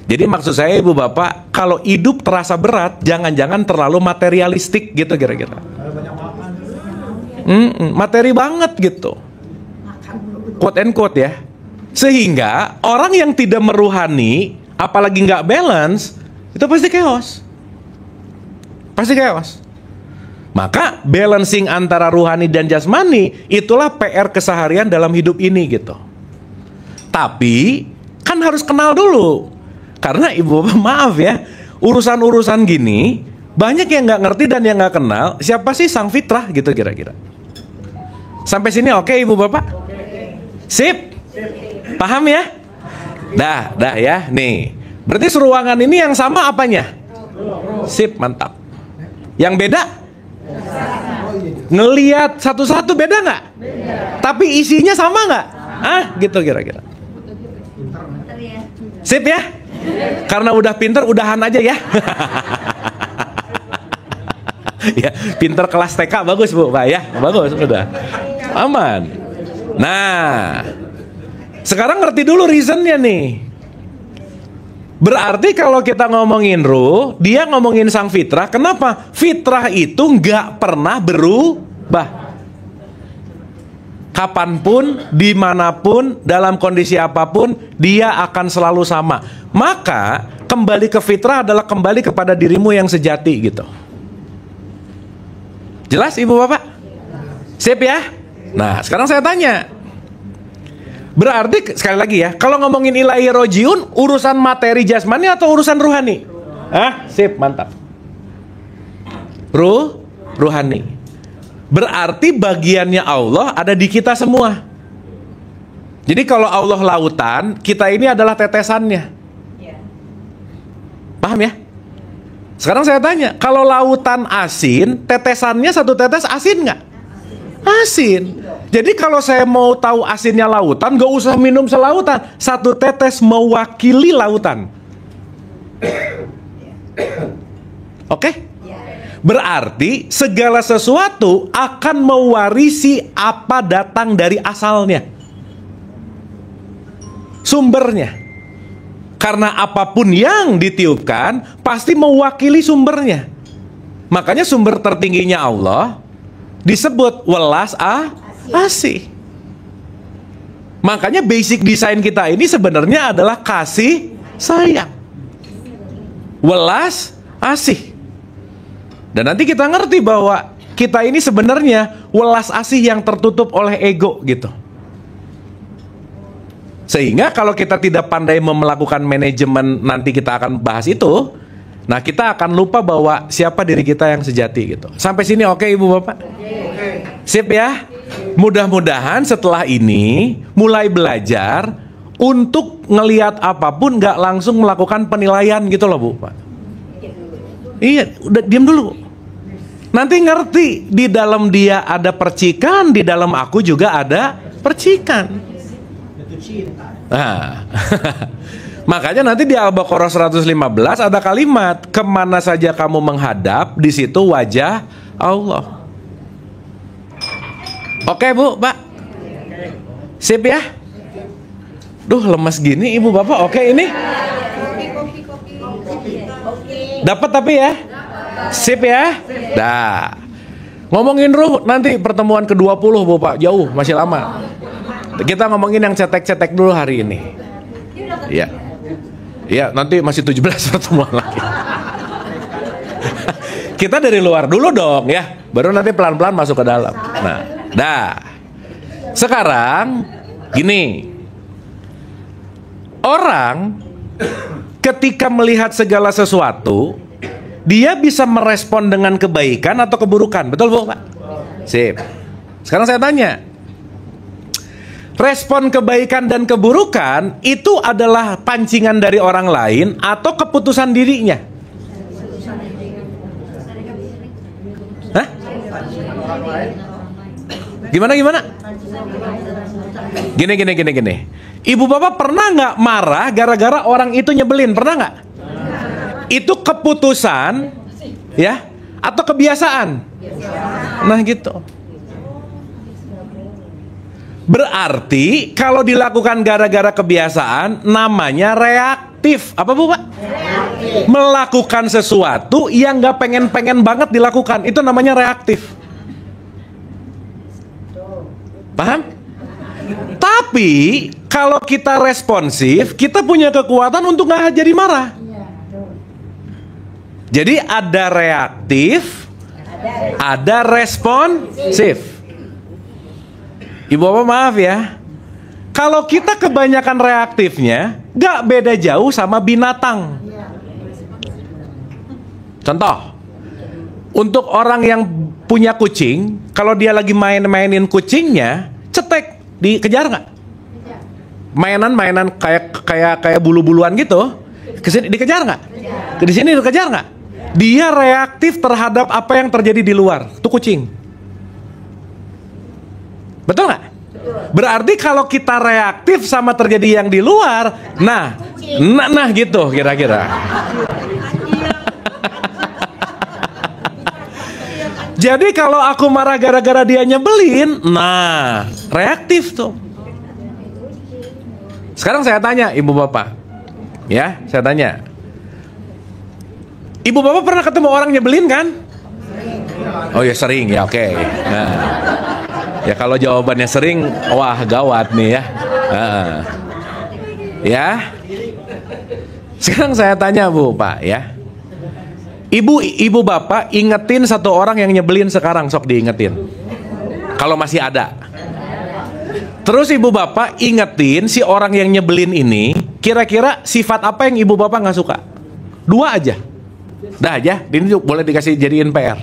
Jadi maksud saya Ibu Bapak, kalau hidup terasa berat, jangan-jangan terlalu materialistik gitu kira-kira. Materi banget gitu. Quote and quote ya. Sehingga orang yang tidak meruhani, apalagi nggak balance, itu pasti chaos. Maka balancing antara ruhani dan jasmani itulah PR keseharian dalam hidup ini gitu. Tapi kan harus kenal dulu. Karena Ibu Bapak maaf ya, urusan-urusan gini banyak yang nggak ngerti dan yang nggak kenal siapa sih sang fitrah gitu kira-kira. Sampai sini oke Ibu Bapak? Sip? Paham ya? Dah ya. Nih, Berarti seruangan ini yang sama apanya? Sip, mantap. Yang beda? Ngelihat satu-satu beda nggak? Tapi isinya sama nggak? Gitu kira-kira. Sip ya? Karena udah pinter, udahan aja ya. Ya, pinter kelas TK bagus Bu, Pak ya. Bagus, udah. Aman. Nah, sekarang ngerti dulu reasonnya nih. Berarti kalau kita ngomongin ruh, dia ngomongin sang fitrah. Kenapa? Fitrah itu nggak pernah berubah. Kapanpun, dimanapun, dalam kondisi apapun, dia akan selalu sama. Maka kembali ke fitrah adalah kembali kepada dirimu yang sejati gitu. Jelas Ibu Bapak? Sip ya? Nah, sekarang saya tanya. Berarti sekali lagi ya, kalau ngomongin ilahi rojiun, urusan materi jasmani atau urusan ruhani? Sip, mantap. Ruhani. Berarti bagiannya Allah ada di kita semua. Jadi kalau Allah lautan, kita ini adalah tetesannya. Paham ya? Sekarang saya tanya, kalau lautan asin, tetesannya satu tetes asin nggak? Asin. Jadi kalau saya mau tahu asinnya lautan, gak usah minum selautan. Satu tetes mewakili lautan. Oke? Berarti segala sesuatu akan mewarisi apa datang dari asalnya, sumbernya. Karena apapun yang ditiupkan pasti mewakili sumbernya. Makanya sumber tertingginya Allah disebut welas asih. Makanya basic desain kita ini sebenarnya adalah kasih sayang, welas asih. Dan nanti kita ngerti bahwa kita ini sebenarnya welas asih yang tertutup oleh ego gitu. Sehingga kalau kita tidak pandai melakukan manajemen, nanti kita akan bahas itu. Nah, kita akan lupa bahwa siapa diri kita yang sejati gitu. Sampai sini oke Ibu Bapak? Sip ya? Mudah-mudahan setelah ini mulai belajar untuk ngelihat apapun gak langsung melakukan penilaian gitu loh Bu Pak. Iya, udah diam dulu. Nanti ngerti, di dalam dia ada percikan, di dalam aku juga ada percikan. Nah, makanya nanti di Al-Baqarah 115 ada kalimat, kemana saja kamu menghadap, di situ wajah Allah. Oke Bu, Pak? Sip ya? Duh, lemas gini Ibu Bapak, oke ini? Dapat tapi ya? Sip ya? Dah. Ngomongin ruh nanti pertemuan ke-20 Bu Pak, jauh, masih lama. Kita ngomongin yang cetek-cetek dulu hari ini. Iya. Iya, nanti masih 17 pertemuan lagi. Kita dari luar dulu dong ya, baru nanti pelan-pelan masuk ke dalam. Nah, dah. Sekarang gini. Orang ketika melihat segala sesuatu, dia bisa merespon dengan kebaikan atau keburukan. Betul Bu Pak? Sip. Sekarang saya tanya, respon kebaikan dan keburukan itu adalah pancingan dari orang lain atau keputusan dirinya? Hah? Gimana? Gini. Ibu Bapak pernah nggak marah gara-gara orang itu nyebelin? Pernah nggak? Itu keputusan, ya, atau kebiasaan? Nah gitu. Berarti kalau dilakukan gara-gara kebiasaan namanya reaktif. Apa Bu Pak? Reaktif. Melakukan sesuatu yang gak pengen-pengen banget dilakukan, itu namanya reaktif. Paham? Tapi kalau kita responsif, kita punya kekuatan untuk gak jadi marah. Jadi ada reaktif, ada responsif. Ibu Bapak maaf ya, kalau kita kebanyakan reaktifnya, gak beda jauh sama binatang. Contoh, untuk orang yang punya kucing, kalau dia lagi mainin kucingnya, cetek, dikejar nggak? Mainan kayak bulu-buluan gitu, Kesini dikejar nggak? Di sini dikejar nggak? Dia reaktif terhadap apa yang terjadi di luar. Itu kucing. Betul nggak? Berarti kalau kita reaktif sama terjadi yang di luar, nah gitu kira-kira. Jadi kalau aku marah gara-gara dia nyebelin, nah reaktif tuh. Sekarang saya tanya ibu bapak, ya saya tanya, ibu bapak pernah ketemu orang nyebelin kan? Oh ya sering ya, oke. Nah, ya kalau jawabannya sering, wah gawat nih ya. Ya. Sekarang saya tanya bu, pak ya. Ibu bapak ingetin satu orang yang nyebelin sekarang, sok diingetin. Kalau masih ada. Terus ibu bapak ingetin si orang yang nyebelin ini, kira-kira sifat apa yang ibu bapak nggak suka? 2 aja. Dah aja, ini boleh dikasih jadiin PR.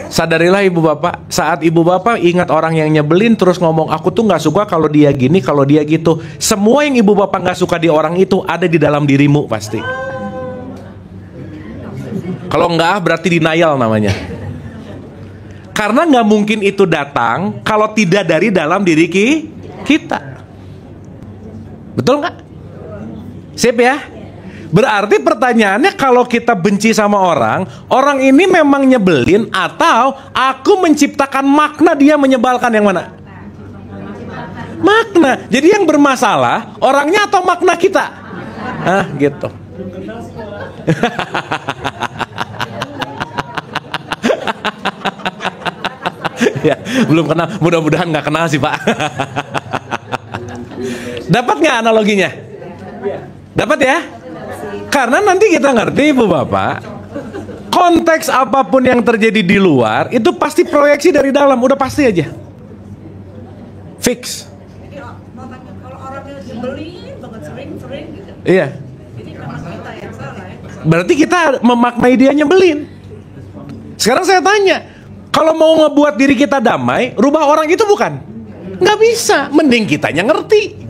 Sadarilah ibu bapak, saat ibu bapak ingat orang yang nyebelin terus ngomong aku tuh nggak suka kalau dia gini, kalau dia gitu. Semua yang ibu bapak nggak suka di orang itu ada di dalam dirimu pasti. Kalau enggak berarti denial namanya. Karena nggak mungkin itu datang kalau tidak dari dalam diri kita. Betul nggak? Sip ya? Berarti pertanyaannya kalau kita benci sama orang ini memang nyebelin atau aku menciptakan makna dia menyebalkan, yang mana? Makna. Jadi yang bermasalah orangnya atau makna kita? Gitu. Ya, belum kenal, mudah-mudahan nggak kenal sih pak. Dapat nggak analoginya? Dapat ya? Karena nanti kita ngerti ibu bapak, konteks apapun yang terjadi di luar itu pasti proyeksi dari dalam, udah pasti aja. Fix. Jadi kalau orangnya nyebelin banget sering gitu. Iya. Ini memang kita yang salah ya. Berarti kita memaknai dia nyebelin. Sekarang saya tanya, kalau mau ngebuat diri kita damai, rubah orang itu bukan? Nggak bisa, mending kitanya ngerti.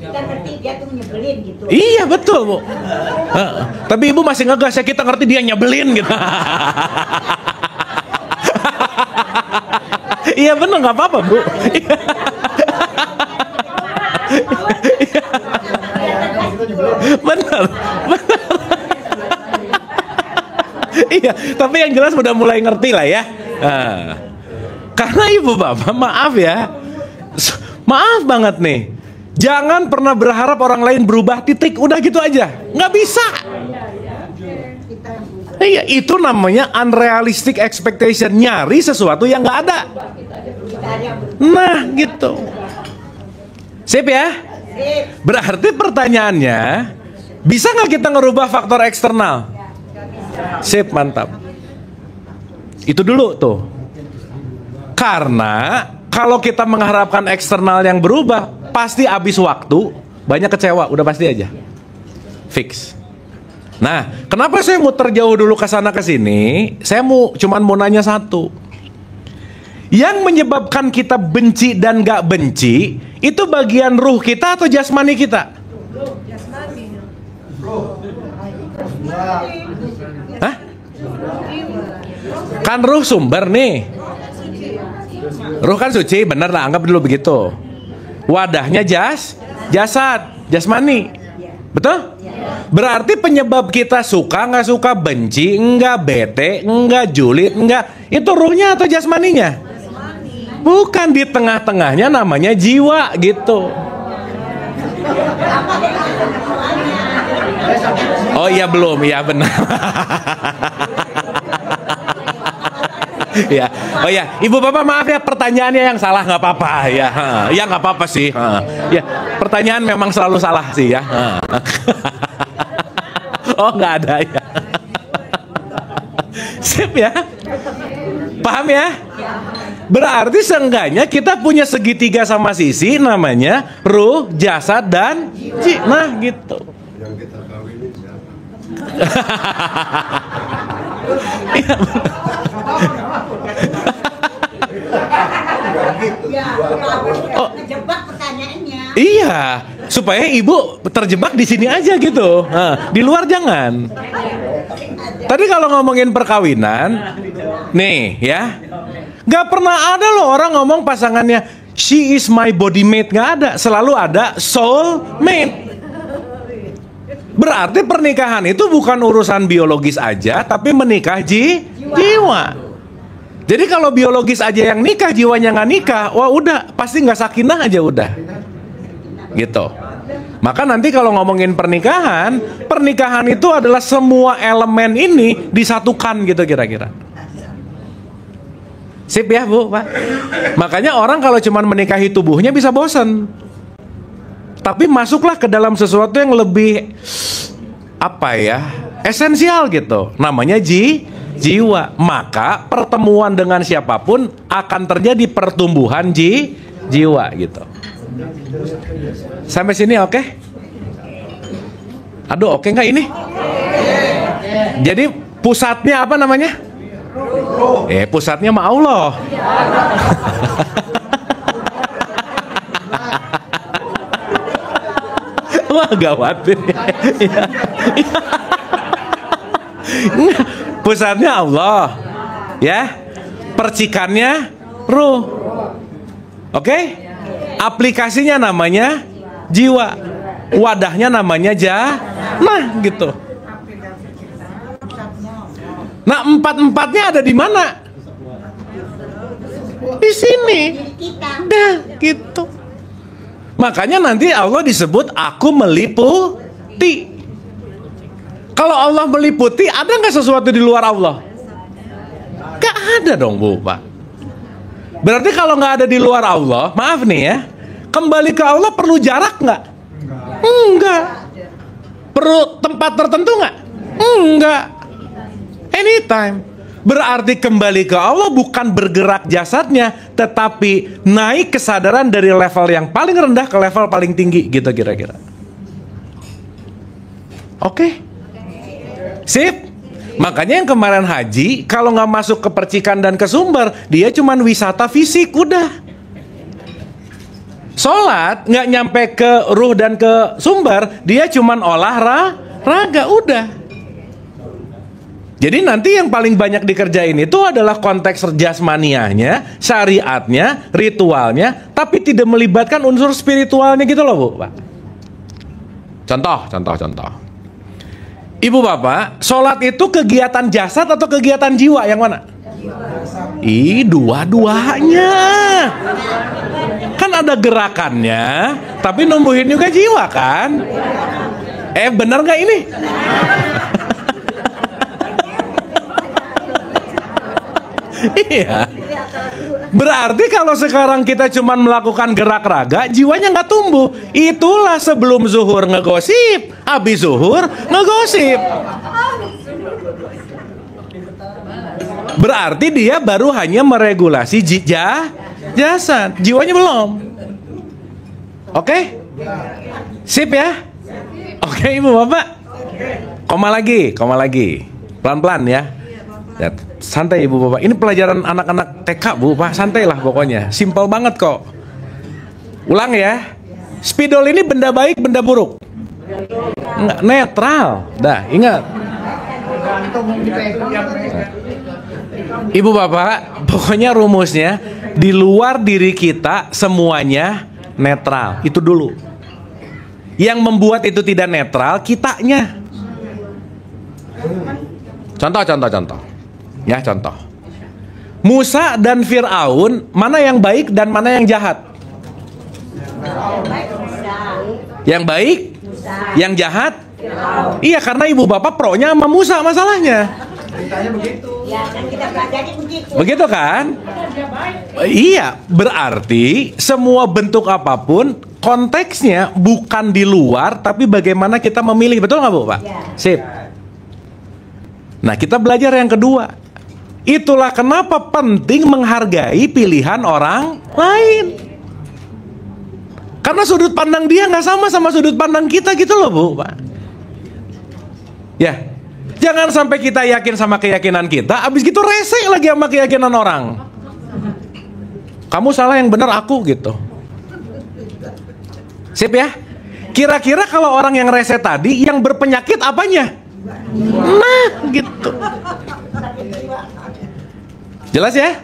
Kita ngerti dia tuh nyebelin gitu. Iya betul bu. Tapi ibu masih ngegas ya, kita ngerti dia nyebelin gitu. Iya bener, nggak apa-apa bu. Bener. Iya, tapi yang jelas udah mulai ngerti lah ya. Karena ibu bapak maaf ya, maaf banget nih. Jangan pernah berharap orang lain berubah, titik, udah gitu aja. Nggak bisa. Iya, itu namanya unrealistic expectation, nyari sesuatu yang nggak ada. Nah, gitu. Sip ya? Berarti pertanyaannya, bisa nggak kita ngerubah faktor eksternal? Sip, mantap. Itu dulu tuh. Karena kalau kita mengharapkan eksternal yang berubah, pasti habis waktu, banyak kecewa, udah pasti aja. Fix. Nah, kenapa saya muter jauh dulu ke sana ke sini? Saya cuman mau nanya satu. Yang menyebabkan kita benci dan gak benci, itu bagian ruh kita atau jasmani kita? Hah? Kan ruh sumber nih. Ruh kan suci, bener lah, anggap dulu begitu. Wadahnya jasad, jasmani. Betul? Berarti penyebab kita suka nggak suka, benci enggak, bete enggak, julid enggak, itu ruhnya atau jasmaninya? Bukan, di tengah-tengahnya namanya jiwa gitu. Oh iya belum, iya benar. Ya, oh ya, ibu bapak maaf ya, pertanyaannya yang salah, nggak apa-apa ya. Ya nggak apa-apa sih. Ya, pertanyaan memang selalu salah sih ya. Oh nggak ada ya. Sip ya. Paham ya? Berarti seenggaknya kita punya segitiga sama sisi, namanya ruh, jasad, dan jiwa. Nah gitu. Yang kita kawinin siapa? Ya, ngejebak pertanyaannya. Iya, supaya ibu terjebak di sini aja gitu. Nah, di luar jangan. Tadi kalau ngomongin perkawinan, nih ya, nggak pernah ada loh orang ngomong pasangannya she is my body mate, nggak ada. Selalu ada soul mate. Berarti pernikahan itu bukan urusan biologis aja, tapi menikah jiwa. Jadi kalau biologis aja yang nikah, jiwanya nggak nikah, wah udah pasti nggak sakinah aja udah, gitu. Maka nanti kalau ngomongin pernikahan itu adalah semua elemen ini disatukan gitu kira-kira. Sip ya Bu, Pak. Makanya orang kalau cuma menikahi tubuhnya bisa bosen. Tapi masuklah ke dalam sesuatu yang lebih esensial gitu. Namanya jiwa. Maka pertemuan dengan siapapun akan terjadi pertumbuhan jiwa gitu. Sampai sini oke? Aduh, oke nggak ini? Jadi pusatnya apa namanya? Pusatnya mah Allah. Wah gawat. Pusatnya Allah, ya. Percikannya ruh. Oke? Aplikasinya namanya jiwa. Wadahnya namanya nah gitu. Nah, empat-empatnya ada di mana? Di sini. Dah gitu. Makanya nanti Allah disebut aku meliputi. Kalau Allah meliputi, ada nggak sesuatu di luar Allah? Gak ada dong Bu, Pak. Berarti kalau nggak ada di luar Allah, maaf nih ya, kembali ke Allah perlu jarak nggak? Enggak. Perlu tempat tertentu nggak? Enggak. Anytime. Berarti kembali ke Allah bukan bergerak jasadnya, tetapi naik kesadaran dari level yang paling rendah ke level paling tinggi gitu kira-kira. Oke? Sip? Makanya yang kemarin haji, kalau nggak masuk ke percikan dan ke sumber, dia cuman wisata fisik, udah. Sholat nggak nyampe ke ruh dan ke sumber, dia cuman olahraga, udah. Jadi nanti yang paling banyak dikerjain itu adalah konteks jasmaniahnya, syariatnya, ritualnya, tapi tidak melibatkan unsur spiritualnya gitu loh Bu, Pak. Contoh. Ibu Bapak, sholat itu kegiatan jasad atau kegiatan jiwa? Yang mana? Dua-duanya. Kan ada gerakannya, tapi numbuhin juga jiwa kan? Bener nggak ini? Iya. Berarti kalau sekarang kita cuma melakukan gerak raga, jiwanya nggak tumbuh. Itulah sebelum zuhur ngegosip, habis zuhur ngegosip. Berarti dia baru hanya meregulasi jasad, jiwanya belum. Oke? Sip ya? Oke Ibu Bapak. Koma lagi. Pelan-pelan ya. Santai Ibu Bapak. Ini pelajaran anak-anak TK Bu, Pak. Santailah pokoknya. Simpel banget kok. Ulang ya. Spidol ini benda baik, benda buruk? Enggak, netral. Dah, ingat. Ibu Bapak, pokoknya rumusnya di luar diri kita semuanya netral. Itu dulu. Yang membuat itu tidak netral kitanya. Contoh. Ya, contoh. Musa dan Fir'aun, mana yang baik dan mana yang jahat? Yang baik? Yang jahat? Iya, karena Ibu Bapak pro-nya sama Musa masalahnya. Ya, kan kita pelajari begitu. Begitu kan? Iya, berarti semua bentuk apapun konteksnya bukan di luar, tapi bagaimana kita memilih. Betul nggak Bu, Pak? Sip. Nah, kita belajar yang kedua. Itulah kenapa penting menghargai pilihan orang lain. Karena sudut pandang dia nggak sama sudut pandang kita gitu loh Bu, Pak. Ya, jangan sampai kita yakin sama keyakinan kita, abis gitu rese lagi sama keyakinan orang. Kamu salah, yang benar aku gitu. Sip ya. Kira-kira kalau orang yang rese tadi yang berpenyakit apanya? Nah, gitu. Jelas ya?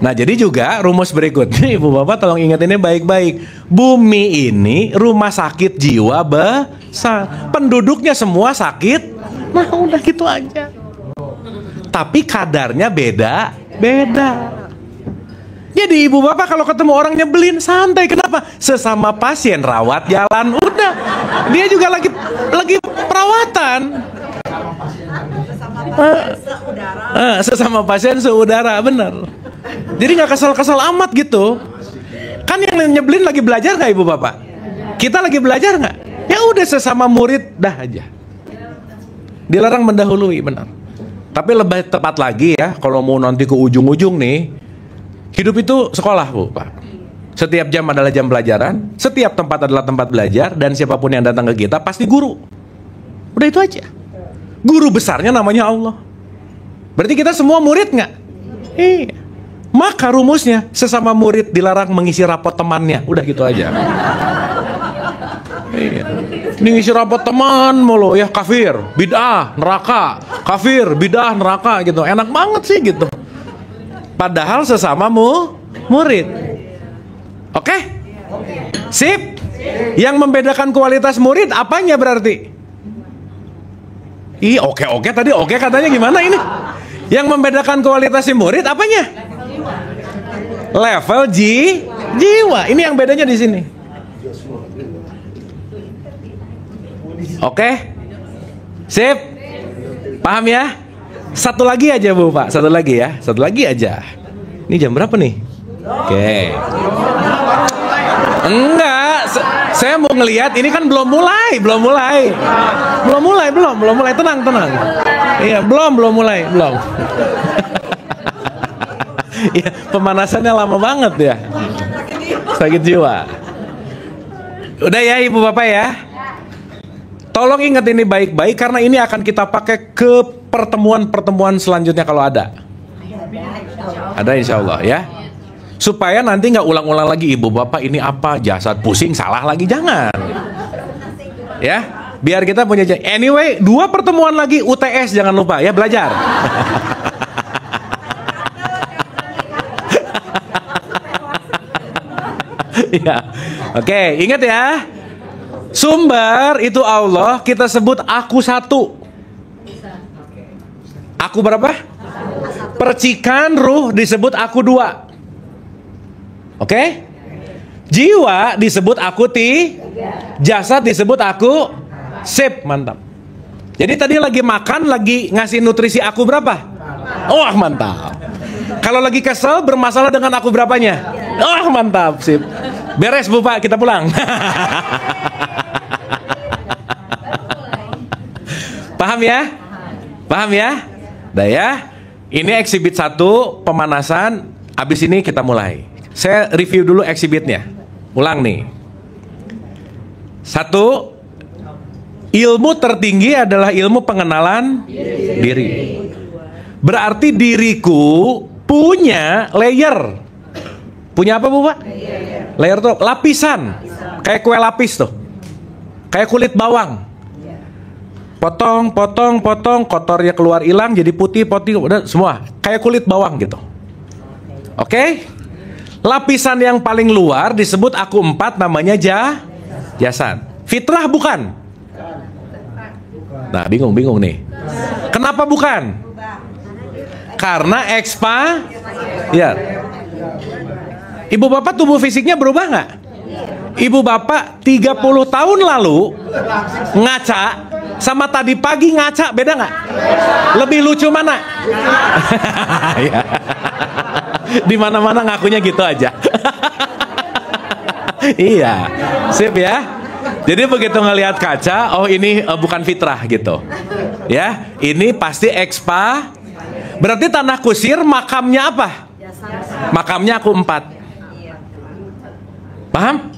Nah, jadi juga rumus berikutnya, Ibu Bapak tolong ingat ini baik-baik. Bumi ini rumah sakit jiwa besar. Penduduknya semua sakit. Nah, udah gitu aja. Tapi kadarnya beda-beda. Jadi Ibu Bapak kalau ketemu orang nyebelin, santai. Kenapa? Sesama pasien rawat jalan, udah. Dia juga lagi perawatan. Sesama pasien seudara, bener. Jadi nggak kesel-kesel amat gitu. Kan yang nyebelin lagi belajar nggak Ibu Bapak? Kita lagi belajar nggak? Ya udah sesama murid dah aja. Dilarang mendahului, benar. Tapi lebih tepat lagi ya, kalau mau nanti ke ujung-ujung nih, hidup itu sekolah Bu Pak. Setiap jam adalah jam pelajaran, setiap tempat adalah tempat belajar, dan siapapun yang datang ke kita pasti guru. Udah itu aja. Guru besarnya namanya Allah. Berarti kita semua murid nggak? Iya. Maka rumusnya, sesama murid dilarang mengisi rapot temannya. Udah gitu aja. Iya. Ini ngisi rapot teman mulu ya, kafir, bid'ah, neraka. Kafir, bid'ah, neraka gitu. Enak banget sih gitu. Padahal sesama murid. Oke? Sip? Yang membedakan kualitas murid apanya berarti? Oke tadi oke katanya gimana ini? Yang membedakan kualitas si murid apanya? Level jiwa. Ini yang bedanya di sini. Oke? Sip? Paham ya? Satu lagi aja Bu Pak, satu lagi ya, satu lagi aja. Ini jam berapa nih? Oke. Enggak, saya mau ngelihat ini kan belum mulai. Tenang. Iya, belum mulai. Iya, pemanasannya lama banget ya. Sakit jiwa. Udah ya Ibu Bapak ya. Tolong ingat ini baik-baik karena ini akan kita pakai ke pertemuan selanjutnya kalau ada. Ada insya Allah ya. Supaya nanti nggak ulang-ulang lagi Ibu Bapak ini apa jasad pusing salah lagi, jangan. Ya, biar kita punya. Anyway, 2 pertemuan lagi UTS jangan lupa ya, belajar. Ya, oke, ingat ya. Sumber itu Allah, kita sebut aku satu. Aku berapa? Percikan ruh disebut aku 2. Oke? Jiwa disebut aku 3. Jasad disebut aku. Sip, mantap. Jadi tadi lagi makan, lagi ngasih nutrisi aku berapa? Oh, mantap. Kalau lagi kesel, bermasalah dengan aku berapanya? Oh, mantap, sip. Beres Bu Pak, kita pulang. Paham ya? Paham ya? Dah ya. Ini eksibit 1 pemanasan. Abis ini kita mulai. Saya review dulu eksibitnya. Ulang nih. 1, ilmu tertinggi adalah ilmu pengenalan diri. Berarti diriku punya layer. Punya apa Bu Pak? Layer tuh lapisan. Kayak kue lapis tuh. Kayak kulit bawang. Potong, kotornya keluar hilang jadi putih, udah semua. Kayak kulit bawang gitu. Oke? Lapisan yang paling luar disebut aku 4, namanya jasad. Fitrah bukan? Nah, bingung nih. Kenapa bukan? Karena ya. Ibu Bapak tubuh fisiknya berubah nggak? Ibu Bapak 30 tahun lalu ngaca sama tadi pagi ngaca beda nggak? Lebih lucu mana? Di mana-mana ngakunya gitu aja. Iya, sip ya. Jadi begitu ngelihat kaca, oh ini bukan fitrah gitu. Ya, ini pasti Berarti tanah kusir makamnya apa? Makamnya aku 4. Paham?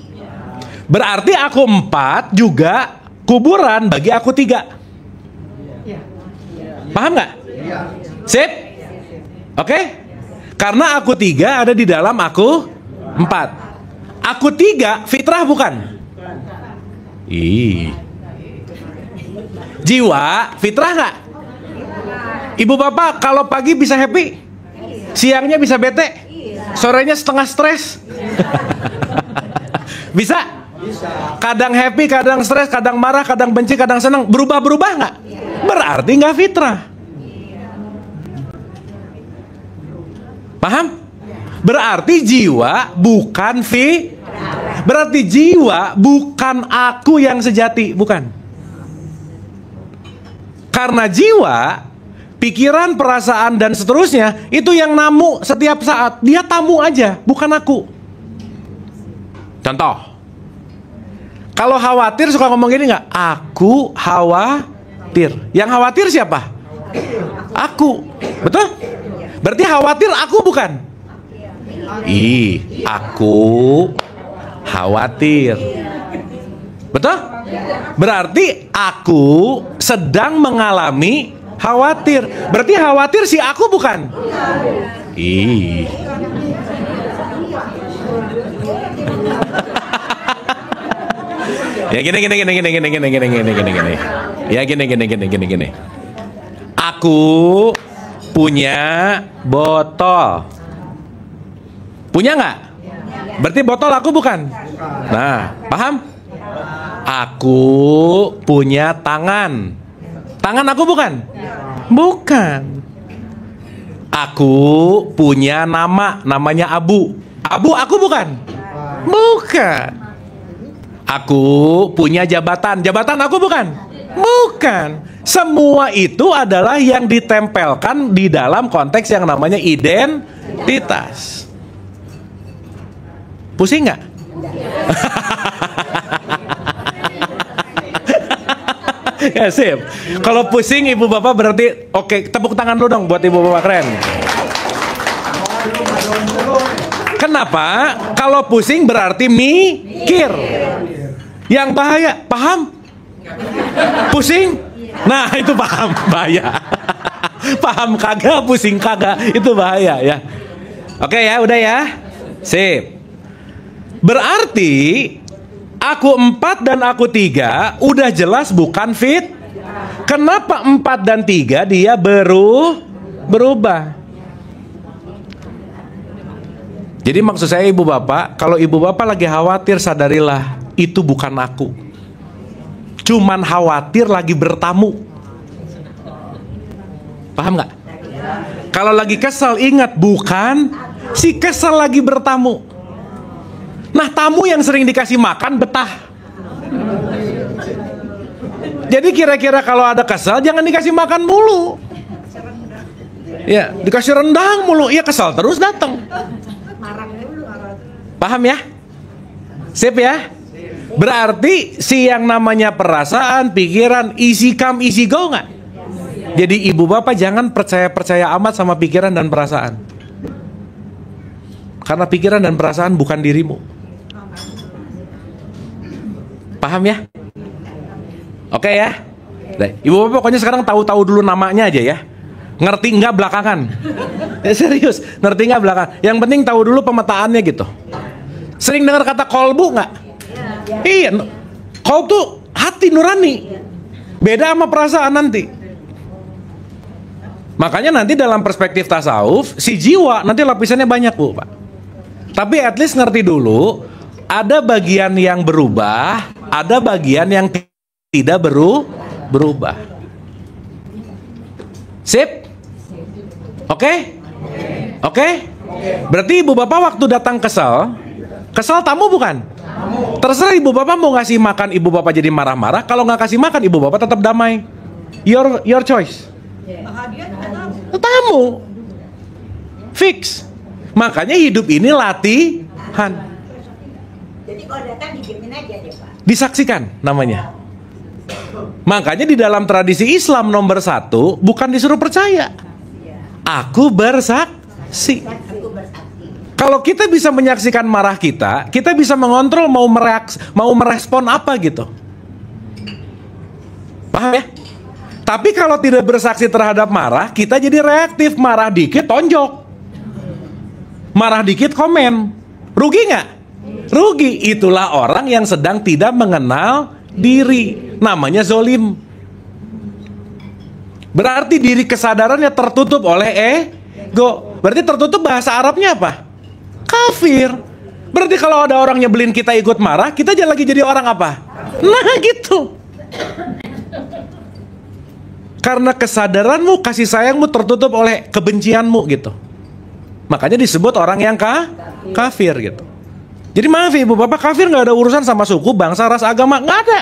Berarti aku 4 juga kuburan bagi aku 3. Paham nggak? Sip? Oke? Karena aku 3 ada di dalam aku 4. Aku 3 fitrah bukan? Ih. Jiwa fitrah nggak? Ibu bapak kalau pagi bisa happy, siangnya bisa bete, sorenya setengah stres. Bisa? Kadang happy, kadang stres, kadang marah, kadang benci, kadang senang. Berubah-berubah nggak? Berarti nggak fitrah. Paham? Berarti jiwa bukan berarti jiwa bukan aku yang sejati, bukan. Karena jiwa, pikiran, perasaan, dan seterusnya itu yang namu setiap saat. Dia tamu aja, bukan aku. Contoh, kalau khawatir suka ngomong gini nggak? Aku khawatir. Yang khawatir siapa? Aku. Betul? Berarti khawatir aku bukan? Ih, aku khawatir. Betul? Berarti aku sedang mengalami khawatir. Berarti khawatir si aku bukan? Ih. Ya gini. Ya gini. Aku punya botol. Punya nggak? Berarti botol aku bukan? Nah, paham? Aku punya tangan. Tangan aku bukan? Bukan. Aku punya nama, namanya Abu. Abu aku bukan? Bukan. Aku punya jabatan. Jabatan aku bukan? Bukan. Semua itu adalah yang ditempelkan di dalam konteks yang namanya identitas. Pusing nggak? Ya sip. Kalau pusing ibu bapak berarti oke, tepuk tangan dulu dong buat ibu bapak, keren. Kenapa? Kalau pusing berarti mikir. Yang bahaya, paham? Pusing? Nah itu paham, bahaya. Paham kagak, pusing kagak, itu bahaya ya. Oke ya, udah ya. Sip. Berarti aku 4 dan aku 3 udah jelas bukan fit. Kenapa 4 dan 3 dia berubah? Jadi maksud saya ibu bapak, kalau ibu bapak lagi khawatir, sadarilah itu bukan aku. Cuman khawatir lagi bertamu. Paham nggak? Kalau lagi kesal, ingat bukan si kesal lagi bertamu. Nah, tamu yang sering dikasih makan betah. Jadi kira-kira kalau ada kesal jangan dikasih makan mulu. Ya, dikasih rendang mulu, ya kesal terus datang. Paham ya? Sip ya? Berarti si yang namanya perasaan, pikiran, easy come easy go nggak? Jadi ibu bapak jangan percaya amat sama pikiran dan perasaan. Karena pikiran dan perasaan bukan dirimu. Paham ya? Oke ya? Ibu bapak pokoknya sekarang tahu dulu namanya aja ya. Ngerti nggak belakangan? Serius, ngerti nggak belakangan? Yang penting tahu dulu pemetaannya gitu. Sering dengar kata kolbu nggak? Iya, kolbu tuh hati nurani. Beda sama perasaan nanti. Makanya nanti dalam perspektif tasawuf, si jiwa nanti lapisannya banyak bu, pak. Tapi at least ngerti dulu, ada bagian yang berubah, ada bagian yang tidak berubah. Sip? Oke? Oke? Berarti ibu bapak waktu datang kesal tamu bukan? Terserah ibu bapak mau ngasih makan ibu bapak jadi marah-marah. Kalau nggak kasih makan ibu bapak tetap damai. Your choice. Tamu. Fix. Makanya hidup ini latihan. Jadi kalau datang dijamin aja deh Pak. Disaksikan namanya. Makanya di dalam tradisi Islam nomor 1 bukan disuruh percaya. Aku bersaksi. Kalau kita bisa menyaksikan marah kita bisa mengontrol mau merespon apa gitu. Paham ya? Tapi kalau tidak bersaksi terhadap marah, kita jadi reaktif. Marah dikit tonjok, marah dikit komen. Rugi nggak? Rugi. Itulah orang yang sedang tidak mengenal diri. Namanya zolim. Berarti diri kesadarannya tertutup oleh ego. Berarti tertutup bahasa Arabnya apa? Kafir. Berarti kalau ada orang nyebelin kita ikut marah, kita lagi jadi orang apa? Nah gitu. Karena kesadaranmu, kasih sayangmu tertutup oleh kebencianmu gitu. Makanya disebut orang yang kafir gitu. Jadi maaf ibu bapak, kafir nggak ada urusan sama suku, bangsa, ras, agama, nggak ada.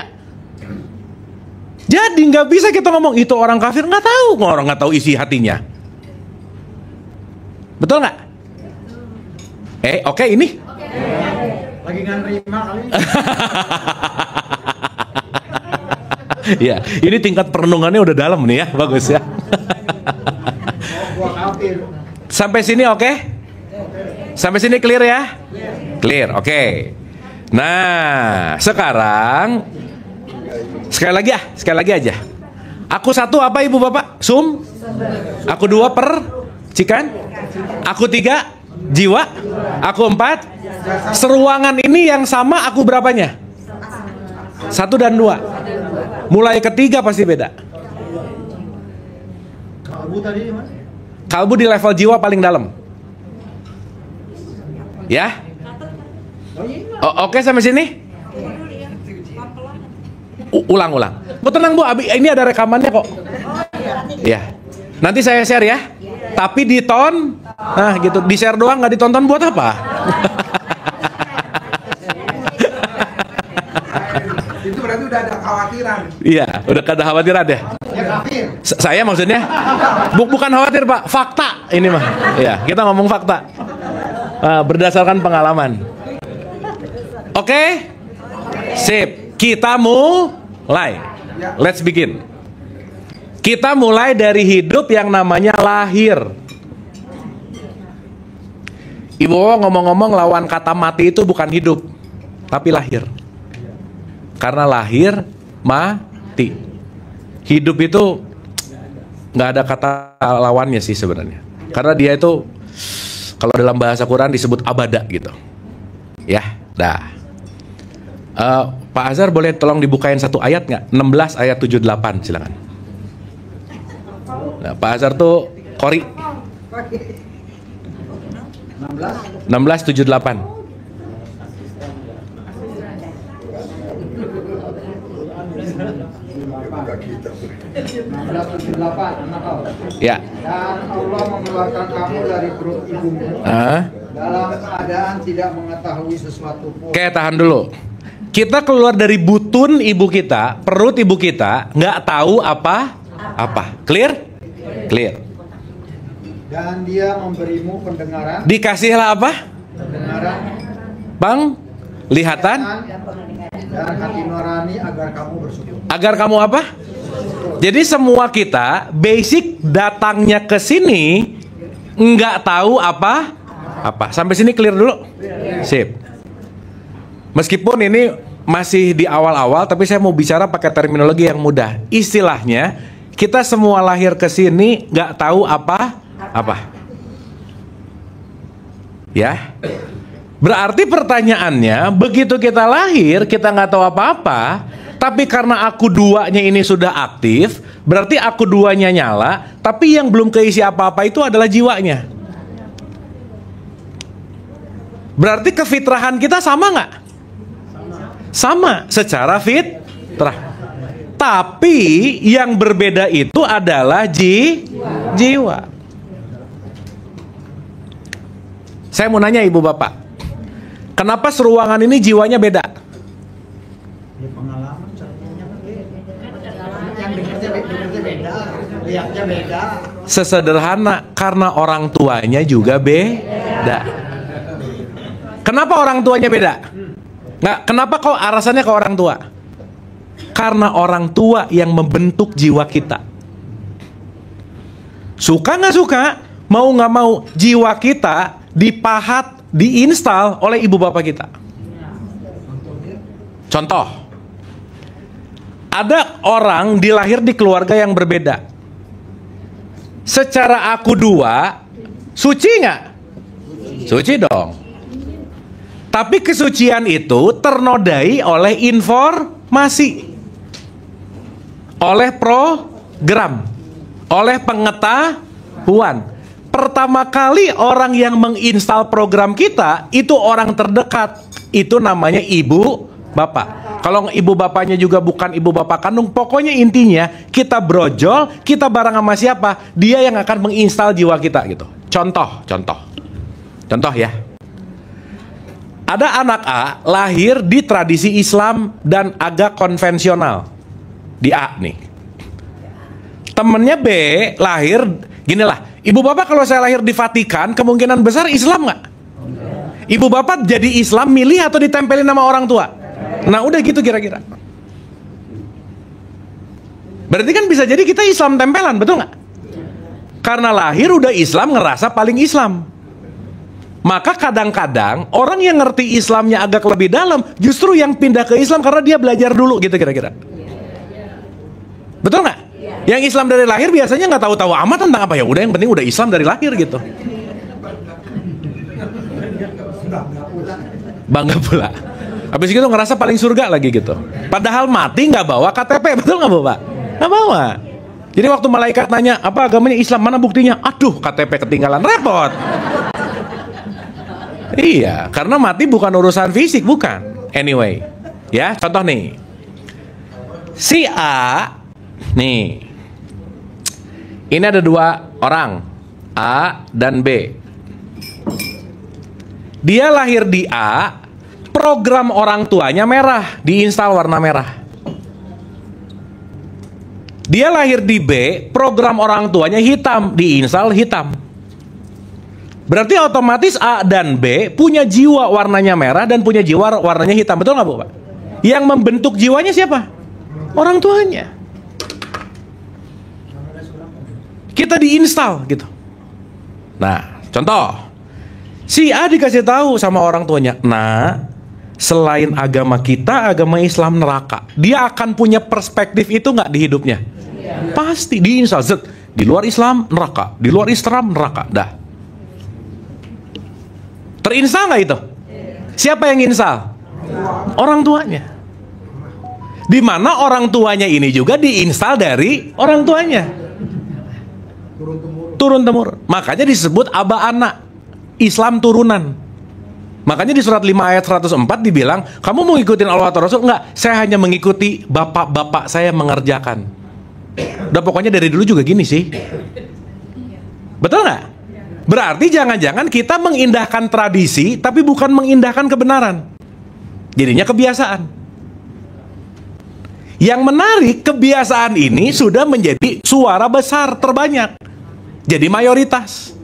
Jadi nggak bisa kita ngomong itu orang kafir, nggak tahu, orang nggak tahu isi hatinya. Betul nggak? Oke, ini. Lagi nggak nerima kali. Ya, ini tingkat perenungannya udah dalam nih ya, bagus ya. Gua kafir. Sampai sini oke? Sampai sini clear ya? Clear, oke. Nah, sekarang sekali lagi aja. Aku satu apa ibu bapak? Sum. Aku dua percikan. Aku tiga jiwa. Aku empat. Seruangan ini yang sama aku berapanya? Satu dan dua. Mulai ketiga pasti beda. Kalbu tadi Mas? Kalbu di level jiwa paling dalam. Ya? Oke sampai sini? Ulang. Bu tenang Bu, ini ada rekamannya kok. Ya. Nanti saya share ya. Tapi diton, nah gitu, di share doang nggak ditonton buat apa? Itu berarti udah ada khawatiran. Iya, udah ada khawatiran ya. Ya kafir. Saya maksudnya bukan khawatir Pak, fakta ini mah. Iya, kita ngomong fakta. Berdasarkan pengalaman. Oke? Sip. Kita mulai. Let's begin. Kita mulai dari hidup yang namanya lahir. Ibu ngomong-ngomong lawan kata mati itu bukan hidup, tapi lahir. Karena lahir, mati. Hidup itu nggak ada kata lawannya sih sebenarnya. Karena dia itu kalau dalam bahasa Quran disebut abada gitu. Ya, dah. Pak Azhar boleh tolong dibukain satu ayat nggak? 16 ayat 78 silakan. Nah, Pak Azhar tuh Qori 1678. Ya. Dan Allah mengeluarkan kamu dari perut ibumu dalam keadaan tidak mengetahui sesuatu pun. Oke, tahan dulu. Kita keluar dari butun ibu kita, perut ibu kita, nggak tahu apa. Clear? Clear. Dan dia memberimu pendengaran. Dikasihlah apa? Pendengaran. Bang, lihatan. Dan hati nurani agar kamu bersyukur. Agar kamu apa? Jadi semua kita basic datangnya ke sini nggak tahu apa. Sampai sini clear dulu. Sip. Meskipun ini masih di awal-awal, tapi saya mau bicara pakai terminologi yang mudah. Istilahnya, kita semua lahir ke sini nggak tahu apa. Ya. Berarti pertanyaannya, begitu kita lahir, kita nggak tahu apa-apa, tapi karena aku duanya ini sudah aktif, berarti aku duanya nyala, tapi yang belum keisi apa-apa itu adalah jiwanya. Berarti kefitrahan kita sama nggak? Sama, secara fitrah. Tapi yang berbeda itu adalah jiwa. Saya mau nanya ibu bapak, kenapa seruangan ini jiwanya beda? Ya, pengalaman contohnya kan beda. Yang dengarnya beda, lihatnya beda. Sesederhana karena orang tuanya juga beda. Kenapa orang tuanya beda? Nggak, kenapa kok alasannya ke orang tua? Karena orang tua yang membentuk jiwa kita. Suka nggak suka, mau nggak mau, jiwa kita dipahat, diinstal oleh ibu bapak kita. Contoh, ada orang dilahir di keluarga yang berbeda. Secara aku dua, suci nggak? Suci dong. Tapi kesucian itu ternodai oleh informasi, oleh program, oleh pengetahuan. Pertama kali orang yang menginstal program kita itu orang terdekat, itu namanya ibu bapak. Kalau ibu bapaknya juga bukan ibu bapak kandung, pokoknya intinya kita brojol, kita bareng sama siapa, dia yang akan menginstal jiwa kita gitu. Contoh ya. Ada anak A lahir di tradisi Islam dan agak konvensional. Di A nih. Temennya B lahir, ginilah. Ibu bapak kalau saya lahir di Vatikan, kemungkinan besar Islam nggak? Ibu bapak jadi Islam milih atau ditempelin sama orang tua? Nah udah gitu kira-kira. Berarti kan bisa jadi kita Islam tempelan, betul nggak? Karena lahir udah Islam, ngerasa paling Islam. Maka kadang-kadang orang yang ngerti Islamnya agak lebih dalam, justru yang pindah ke Islam karena dia belajar dulu gitu kira-kira. Betul nggak? Yang Islam dari lahir biasanya nggak tahu-tahu amat tentang apa, ya udah yang penting udah Islam dari lahir gitu. Bangga pula. Habis itu ngerasa paling surga lagi gitu. Padahal mati nggak bawa KTP, betul nggak Bapak? Nggak bawa. Jadi waktu malaikat nanya apa agamanya Islam, mana buktinya? Aduh, KTP ketinggalan, repot. Iya, karena mati bukan urusan fisik, bukan. Anyway, ya contoh nih. Si A, nih, ini ada dua orang, A dan B. Dia lahir di A, program orang tuanya merah, diinstal warna merah. Dia lahir di B, program orang tuanya hitam, diinstal hitam. Berarti otomatis A dan B punya jiwa warnanya merah dan punya jiwa warnanya hitam, betul nggak Bu Pak? Yang membentuk jiwanya siapa? Orang tuanya. Kita diinstal gitu. Nah, contoh, si A dikasih tahu sama orang tuanya, nah, selain agama kita, agama Islam neraka. Dia akan punya perspektif itu nggak di hidupnya? Pasti diinstal. Di luar Islam neraka, di luar Islam neraka. Dah. Terinstal nggak itu? Siapa yang install? Orang tuanya. Di mana orang tuanya ini juga diinstal dari orang tuanya. Turun temurun. Makanya disebut aba anak, Islam turunan. Makanya di surat 5 ayat 104 dibilang, kamu mau ngikutin Allah atau Rasul? Enggak, saya hanya mengikuti bapak-bapak saya mengerjakan. Udah pokoknya dari dulu juga gini sih. Betul nggak? Berarti jangan-jangan kita mengindahkan tradisi tapi bukan mengindahkan kebenaran. Jadinya kebiasaan. Yang menarik, kebiasaan ini sudah menjadi suara besar terbanyak. Jadi mayoritas.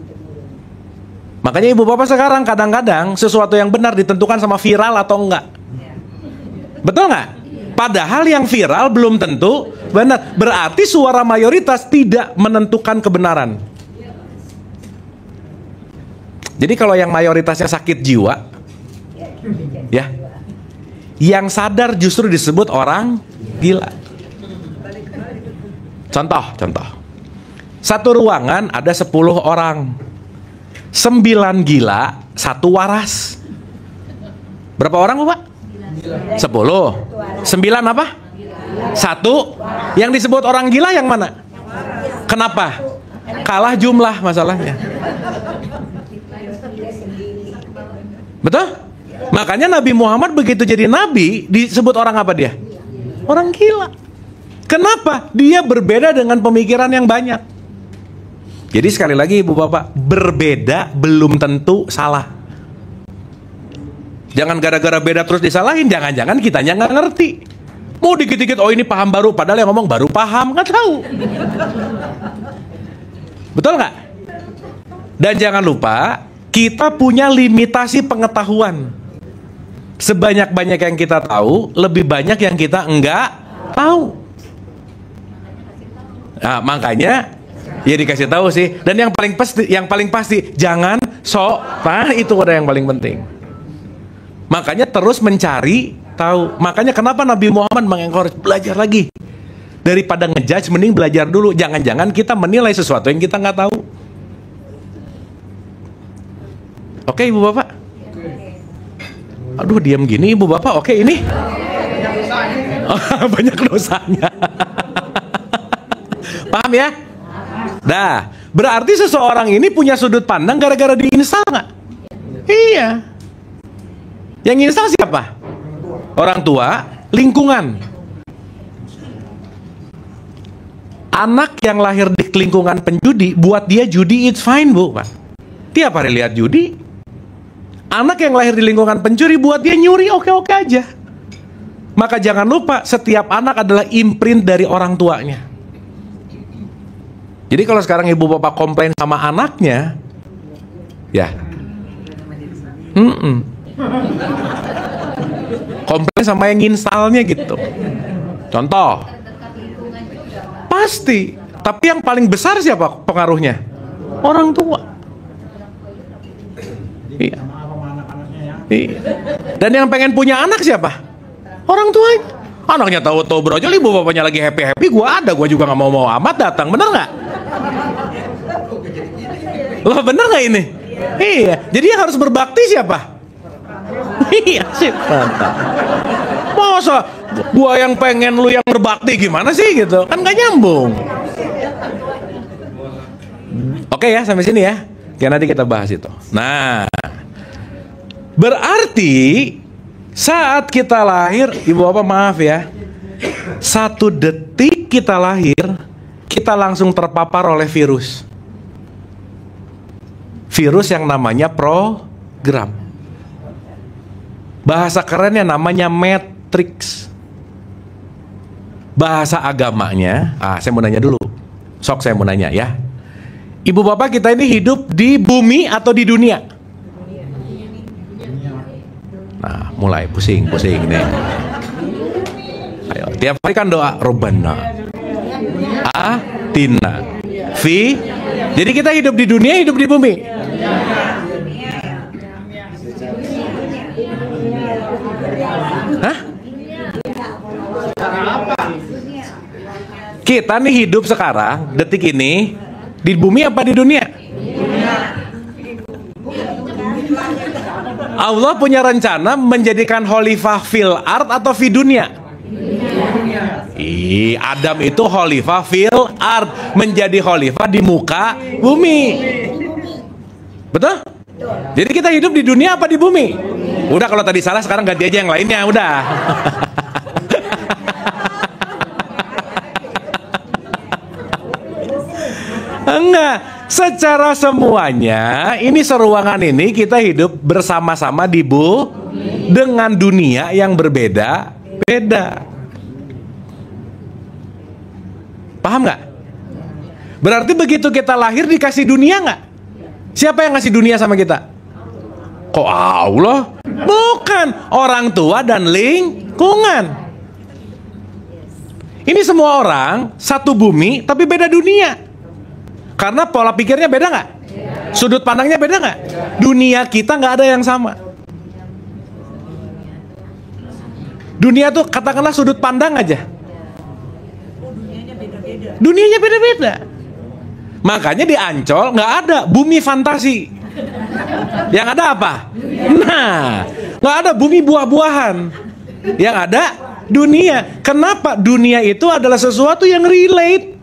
Makanya ibu bapak sekarang kadang-kadang sesuatu yang benar ditentukan sama viral atau enggak. Betul nggak? Padahal yang viral belum tentu benar. Berarti suara mayoritas tidak menentukan kebenaran. Jadi kalau yang mayoritasnya sakit jiwa, ya, yang sadar justru disebut orang gila. Contoh. Satu ruangan ada 10 orang. 9 gila, 1 waras. Berapa orang Pak? 10. 9 apa? 1. Yang disebut orang gila yang mana? Kenapa? Kalah jumlah masalahnya. Betul? Makanya Nabi Muhammad begitu jadi nabi disebut orang apa dia? Orang gila. Kenapa? Dia berbeda dengan pemikiran yang banyak. Jadi sekali lagi ibu bapak, berbeda belum tentu salah. Jangan gara-gara beda terus disalahin. Jangan-jangan kitanya nggak ngerti. Mau dikit-dikit, oh ini paham baru, padahal yang ngomong baru paham, nggak tahu. Betul nggak? Dan jangan lupa, kita punya limitasi pengetahuan. Sebanyak-banyak yang kita tahu, lebih banyak yang kita enggak tahu. Nah, makanya ya dikasih tahu sih. Dan yang paling pasti jangan sok. Nah, itu ada yang paling penting. Makanya terus mencari tahu. Makanya kenapa Nabi Muhammad mengencourage belajar lagi. Daripada ngejudge, mending belajar dulu. Jangan-jangan kita menilai sesuatu yang kita nggak tahu. Oke, ibu bapak. Aduh, diam gini ibu bapak. Oke, ini banyak dosanya. Paham ya? Nah, berarti seseorang ini punya sudut pandang gara-gara diinstal nggak? Iya. Yang install siapa? Orang tua, lingkungan. Anak yang lahir di lingkungan penjudi, buat dia judi it's fine, Bu, Pak. Tiap hari lihat judi. Anak yang lahir di lingkungan pencuri, buat dia nyuri oke-oke aja. Maka jangan lupa, setiap anak adalah imprint dari orang tuanya. Jadi kalau sekarang ibu bapak komplain sama anaknya, ya, komplain sama yang installnya gitu. Contoh, pasti. Tapi yang paling besar siapa pengaruhnya? Orang tua. Iya. Iya. Dan yang pengen punya anak siapa? Orang tuanya. Anaknya tahu-tahu brojol, ibu bapaknya lagi happy-happy, gua juga nggak mau amat datang, bener nggak? Loh, bener nggak ini? Iya. Jadi yang harus berbakti siapa? Iya sih. Masa gua yang pengen lu yang berbakti gimana sih gitu? Kan nggak nyambung. Oke ya, sampai sini ya. Ya nanti kita bahas itu. Nah, berarti saat kita lahir, ibu bapak maaf ya, 1 detik kita lahir, kita langsung terpapar oleh virus. Virus yang namanya program. Bahasa kerennya namanya matrix. Bahasa agamanya, saya mau nanya dulu. Sok saya mau nanya ya. Ibu bapak kita ini hidup di bumi atau di dunia? Nah, mulai pusing nih. Ayo, tiap hari kan doa Robbana Atina Fi. Jadi kita hidup di dunia, hidup di bumi. Hah? Kita nih hidup sekarang, detik ini, di bumi apa di dunia? Allah punya rencana menjadikan khalifah fil ard atau fi dunia? Adam itu khalifah fil ard, menjadi khalifah di muka bumi. Betul? Jadi kita hidup di dunia apa di bumi? Udah, kalau tadi salah sekarang ganti aja yang lainnya, udah. Enggak, secara semuanya ini seruangan ini kita hidup bersama-sama di dengan dunia yang berbeda-beda. Paham nggak? Berarti begitu kita lahir dikasih dunia nggak? Siapa yang ngasih dunia sama kita? Kok Allah? Bukan, orang tua dan lingkungan. Ini semua orang satu bumi tapi beda dunia. Karena pola pikirnya beda nggak? Sudut pandangnya beda nggak? Dunia kita nggak ada yang sama. Dunia tuh katakanlah sudut pandang aja. Dunianya beda-beda. Makanya di Ancol nggak ada bumi fantasi. Yang ada apa? Nah, nggak ada bumi buah-buahan. Yang ada dunia. Kenapa? Dunia itu adalah sesuatu yang relate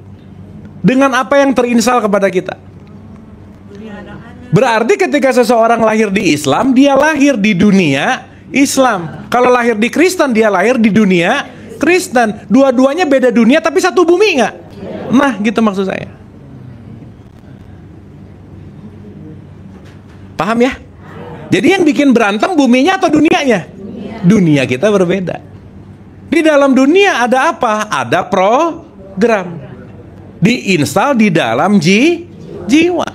dengan apa yang terinstal kepada kita. Berarti ketika seseorang lahir di Islam, dia lahir di dunia Islam. Kalau lahir di Kristen, dia lahir di dunia Kristen. Dua-duanya beda dunia tapi satu bumi nggak? Nah, gitu maksud saya. Paham ya? Jadi yang bikin berantem buminya atau dunianya? Dunia kita berbeda. Di dalam dunia ada apa? Ada program. Diinstal di dalam jiwa.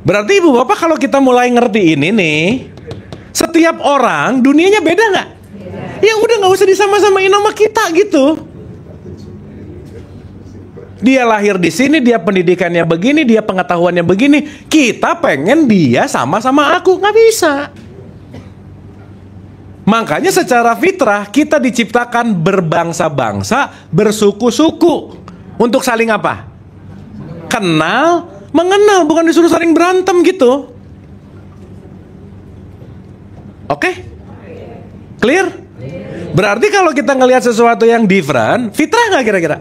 Berarti ibu bapak kalau kita mulai ngerti ini nih, setiap orang dunianya beda nggak? Ya udah, nggak usah disama-samain sama kita gitu. Dia lahir di sini, dia pendidikannya begini, dia pengetahuannya begini. Kita pengen dia sama-sama aku, nggak bisa. Makanya secara fitrah kita diciptakan berbangsa-bangsa, bersuku-suku. Untuk saling apa? Kenal, mengenal, bukan disuruh saling berantem gitu. Oke? Clear? Berarti kalau kita ngelihat sesuatu yang different, fitrah nggak kira-kira?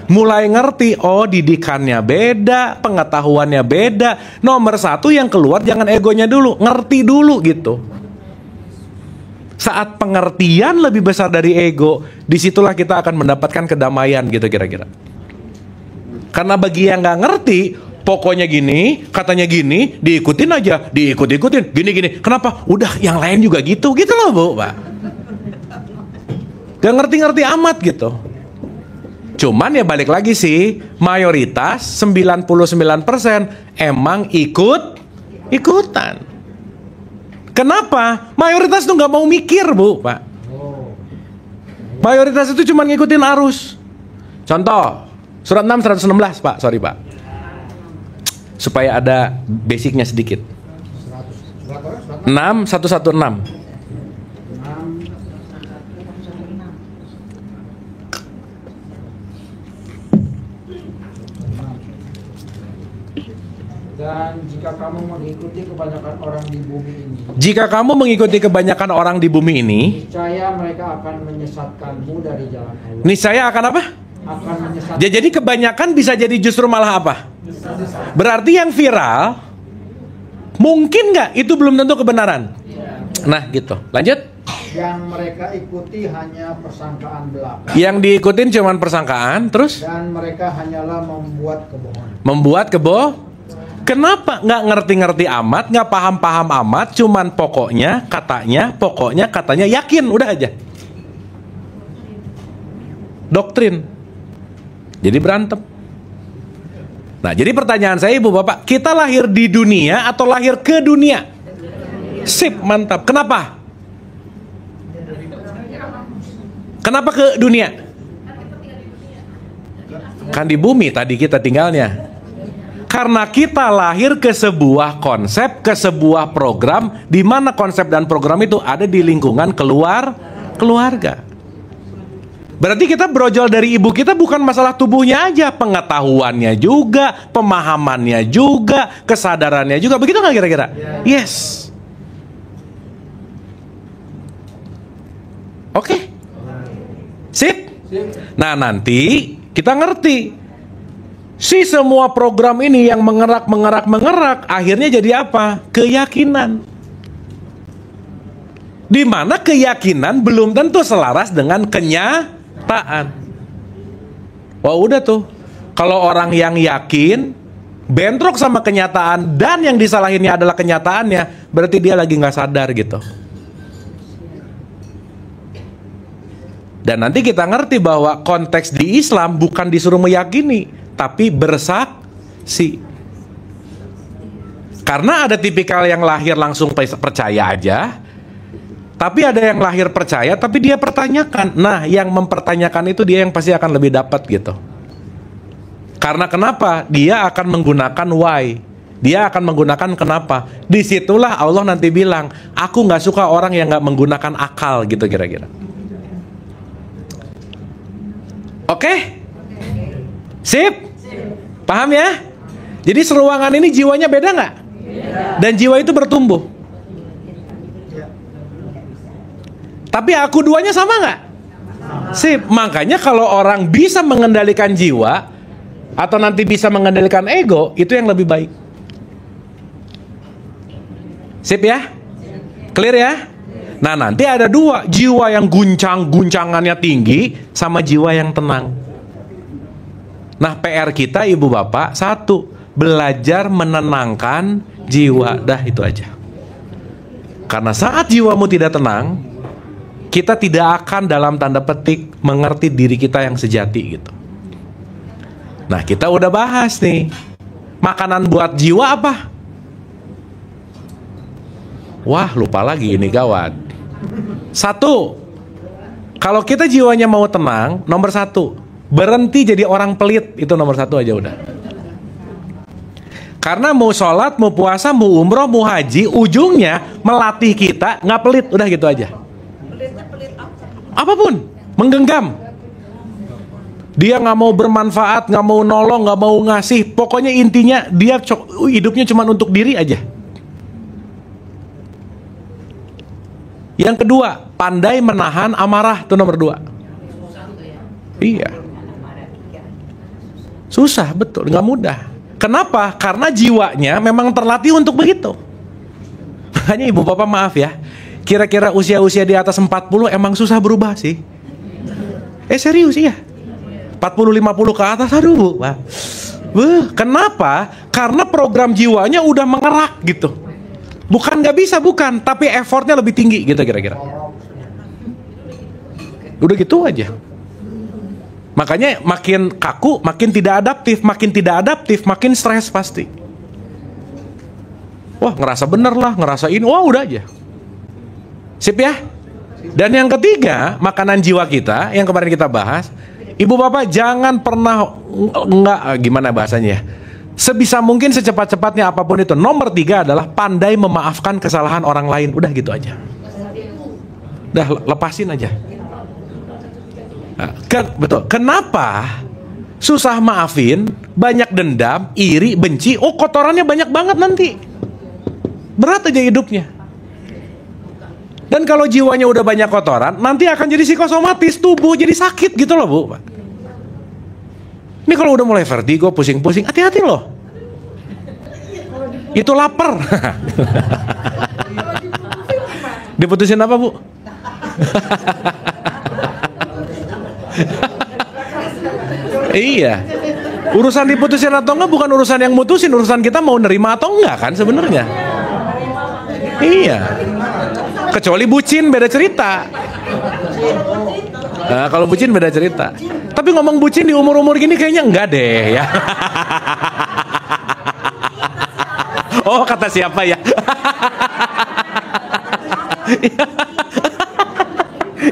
Mulai ngerti, oh didikannya beda, pengetahuannya beda. Nomor satu yang keluar jangan egonya dulu, ngerti dulu gitu. Saat pengertian lebih besar dari ego, disitulah kita akan mendapatkan kedamaian gitu kira-kira. Karena bagi yang nggak ngerti, pokoknya gini, katanya gini, diikutin aja, diikut-ikutin, gini-gini. Kenapa? Udah yang lain juga gitu loh Bu, Pak. Gak ngerti-ngerti amat gitu. Cuman ya balik lagi sih, mayoritas 99% emang ikutan. Kenapa? Mayoritas tuh nggak mau mikir Bu, Pak. Mayoritas itu cuma ngikutin arus. Contoh, surat 6 116 Pak, sorry Pak. Supaya ada basicnya sedikit. 6 116. Dan jika kamu mengikuti kebanyakan orang di bumi ini, Jika kamu mengikuti kebanyakan orang di bumi ini, niscaya mereka akan menyesatkanmu dari jalan Allah. niscaya akan apa? Akan menyesatkan. Jadi kebanyakan bisa jadi justru malah apa? Berarti yang viral mungkin nggak itu belum tentu kebenaran. Nah gitu. Lanjut. Yang mereka ikuti hanya persangkaan belaka. Yang diikutin cuman persangkaan, terus Dan mereka hanyalah membuat kebohongan. membuat Kenapa nggak ngerti-ngerti amat, nggak paham-paham amat, cuman pokoknya katanya yakin, udah aja. Doktrin. Jadi berantem. Nah, jadi pertanyaan saya Ibu Bapak, kita lahir di dunia atau lahir ke dunia? Sip, mantap. Kenapa? Kenapa ke dunia? Kan di bumi tadi kita tinggalnya. Karena kita lahir ke sebuah konsep, ke sebuah program, di mana konsep dan program itu ada di lingkungan keluarga. Berarti kita brojol dari ibu kita bukan masalah tubuhnya aja, pengetahuannya juga, pemahamannya juga, kesadarannya juga. Begitu nggak kira-kira? Yes. Oke. Sip. Nah nanti kita ngerti. Si semua program ini yang mengerak, akhirnya jadi apa? Keyakinan. Di mana keyakinan belum tentu selaras dengan kenyataan. Wah udah tuh. Kalau orang yang yakin bentrok sama kenyataan dan yang disalahinnya adalah kenyataannya, berarti dia lagi nggak sadar gitu. Dan nanti kita ngerti bahwa konteks di Islam bukan disuruh meyakini, tapi bersaksi. Karena ada tipikal yang lahir langsung percaya aja, tapi ada yang lahir percaya tapi dia pertanyakan. Nah, yang mempertanyakan itu dia yang pasti akan lebih dapat gitu. Karena kenapa? Dia akan menggunakan why. Dia akan menggunakan kenapa. Disitulah Allah nanti bilang, aku gak suka orang yang gak menggunakan akal gitu kira-kira. Oke? Sip? Paham ya? Jadi seruangan ini jiwanya beda nggak? Dan jiwa itu bertumbuh. Tapi aku duanya sama nggak? Sip. Makanya kalau orang bisa mengendalikan jiwa atau nanti bisa mengendalikan ego, itu yang lebih baik. Sip ya? Clear ya? Nah nanti ada dua, jiwa yang guncangannya tinggi sama jiwa yang tenang. Nah PR kita Ibu Bapak, satu, belajar menenangkan jiwa. Dah itu aja. Karena saat jiwamu tidak tenang, kita tidak akan dalam tanda petik mengerti diri kita yang sejati gitu. Nah kita udah bahas nih, makanan buat jiwa apa? Wah lupa lagi ini gawat. Satu, kalau kita jiwanya mau tenang, nomor satu, berhenti jadi orang pelit. Itu nomor satu aja udah. Karena mau sholat, mau puasa, mau umroh, mau haji, ujungnya melatih kita nggak pelit. Udah gitu aja. Pelit apa? Apapun, menggenggam. Dia nggak mau bermanfaat, nggak mau nolong, nggak mau ngasih. Pokoknya intinya dia hidupnya cuma untuk diri aja. Yang kedua, pandai menahan amarah, itu nomor 2. Iya. Susah, betul, nggak mudah. Kenapa? Karena jiwanya memang terlatih untuk begitu. Makanya ibu bapak maaf ya, kira-kira usia-usia di atas 40 emang susah berubah sih. Serius iya. 40-50 ke atas, aduh bu. Kenapa? Karena program jiwanya udah mengerak gitu. Bukan nggak bisa, bukan, tapi effortnya lebih tinggi gitu kira-kira. Udah gitu aja. Makanya makin kaku, makin tidak adaptif, makin stres pasti. Wah, ngerasa bener lah, ngerasa ini, wah udah aja. Sip ya. Dan yang ketiga, makanan jiwa kita yang kemarin kita bahas, ibu bapak jangan pernah gimana bahasanya ya, sebisa mungkin secepat-cepatnya apapun itu. Nomor 3 adalah pandai memaafkan kesalahan orang lain. Udah gitu aja. Udah lepasin aja. Nah, betul. Kenapa susah maafin, banyak dendam, iri, benci? Oh, kotorannya banyak banget nanti. Berat aja hidupnya. Dan kalau jiwanya udah banyak kotoran, nanti akan jadi psikosomatis, tubuh jadi sakit gitu loh bu. Ini kalau udah mulai vertigo, pusing-pusing, hati-hati loh. Itu lapar. Diputusin apa bu? Iya. Urusan diputusin atau enggak bukan urusan yang mutusin, urusan kita mau nerima atau enggak kan sebenarnya. Iya. Kecuali bucin beda cerita. Nah, kalau bucin beda cerita. Tapi ngomong bucin di umur-umur gini kayaknya enggak deh ya. Oh, kata siapa ya?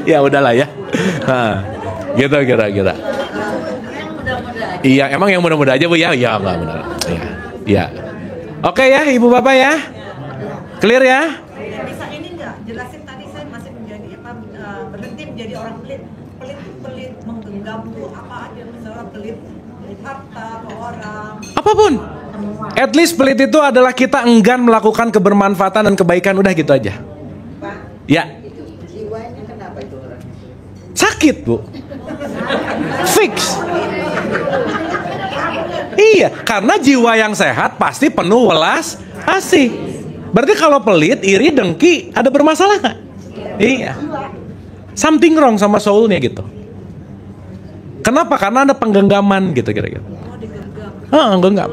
Ya udahlah ya. Nah, gitu kira-kira. Iya, emang yang mudah-mudah aja bu ya? Ya enggak benar. Ya. Oke ya, ibu bapak ya. Clear ya? Bisa ini enggak? Jelasin tadi saya masih menjadi berhenti menjadi orang pelit. Pelit menggenggam tuh apa aja, misalnya pelit harta ke orang. Apapun. At least pelit itu adalah kita enggan melakukan kebermanfaatan dan kebaikan, udah gitu aja. Ya. Jiwanya kenapa itu orang? Sakit bu. Fix. Iya, karena jiwa yang sehat pasti penuh welas asih. Berarti kalau pelit, iri, dengki, ada bermasalah nggak? Iya. Something wrong sama soulnya gitu. Kenapa? Karena ada penggenggaman gitu kira-kira. Genggam.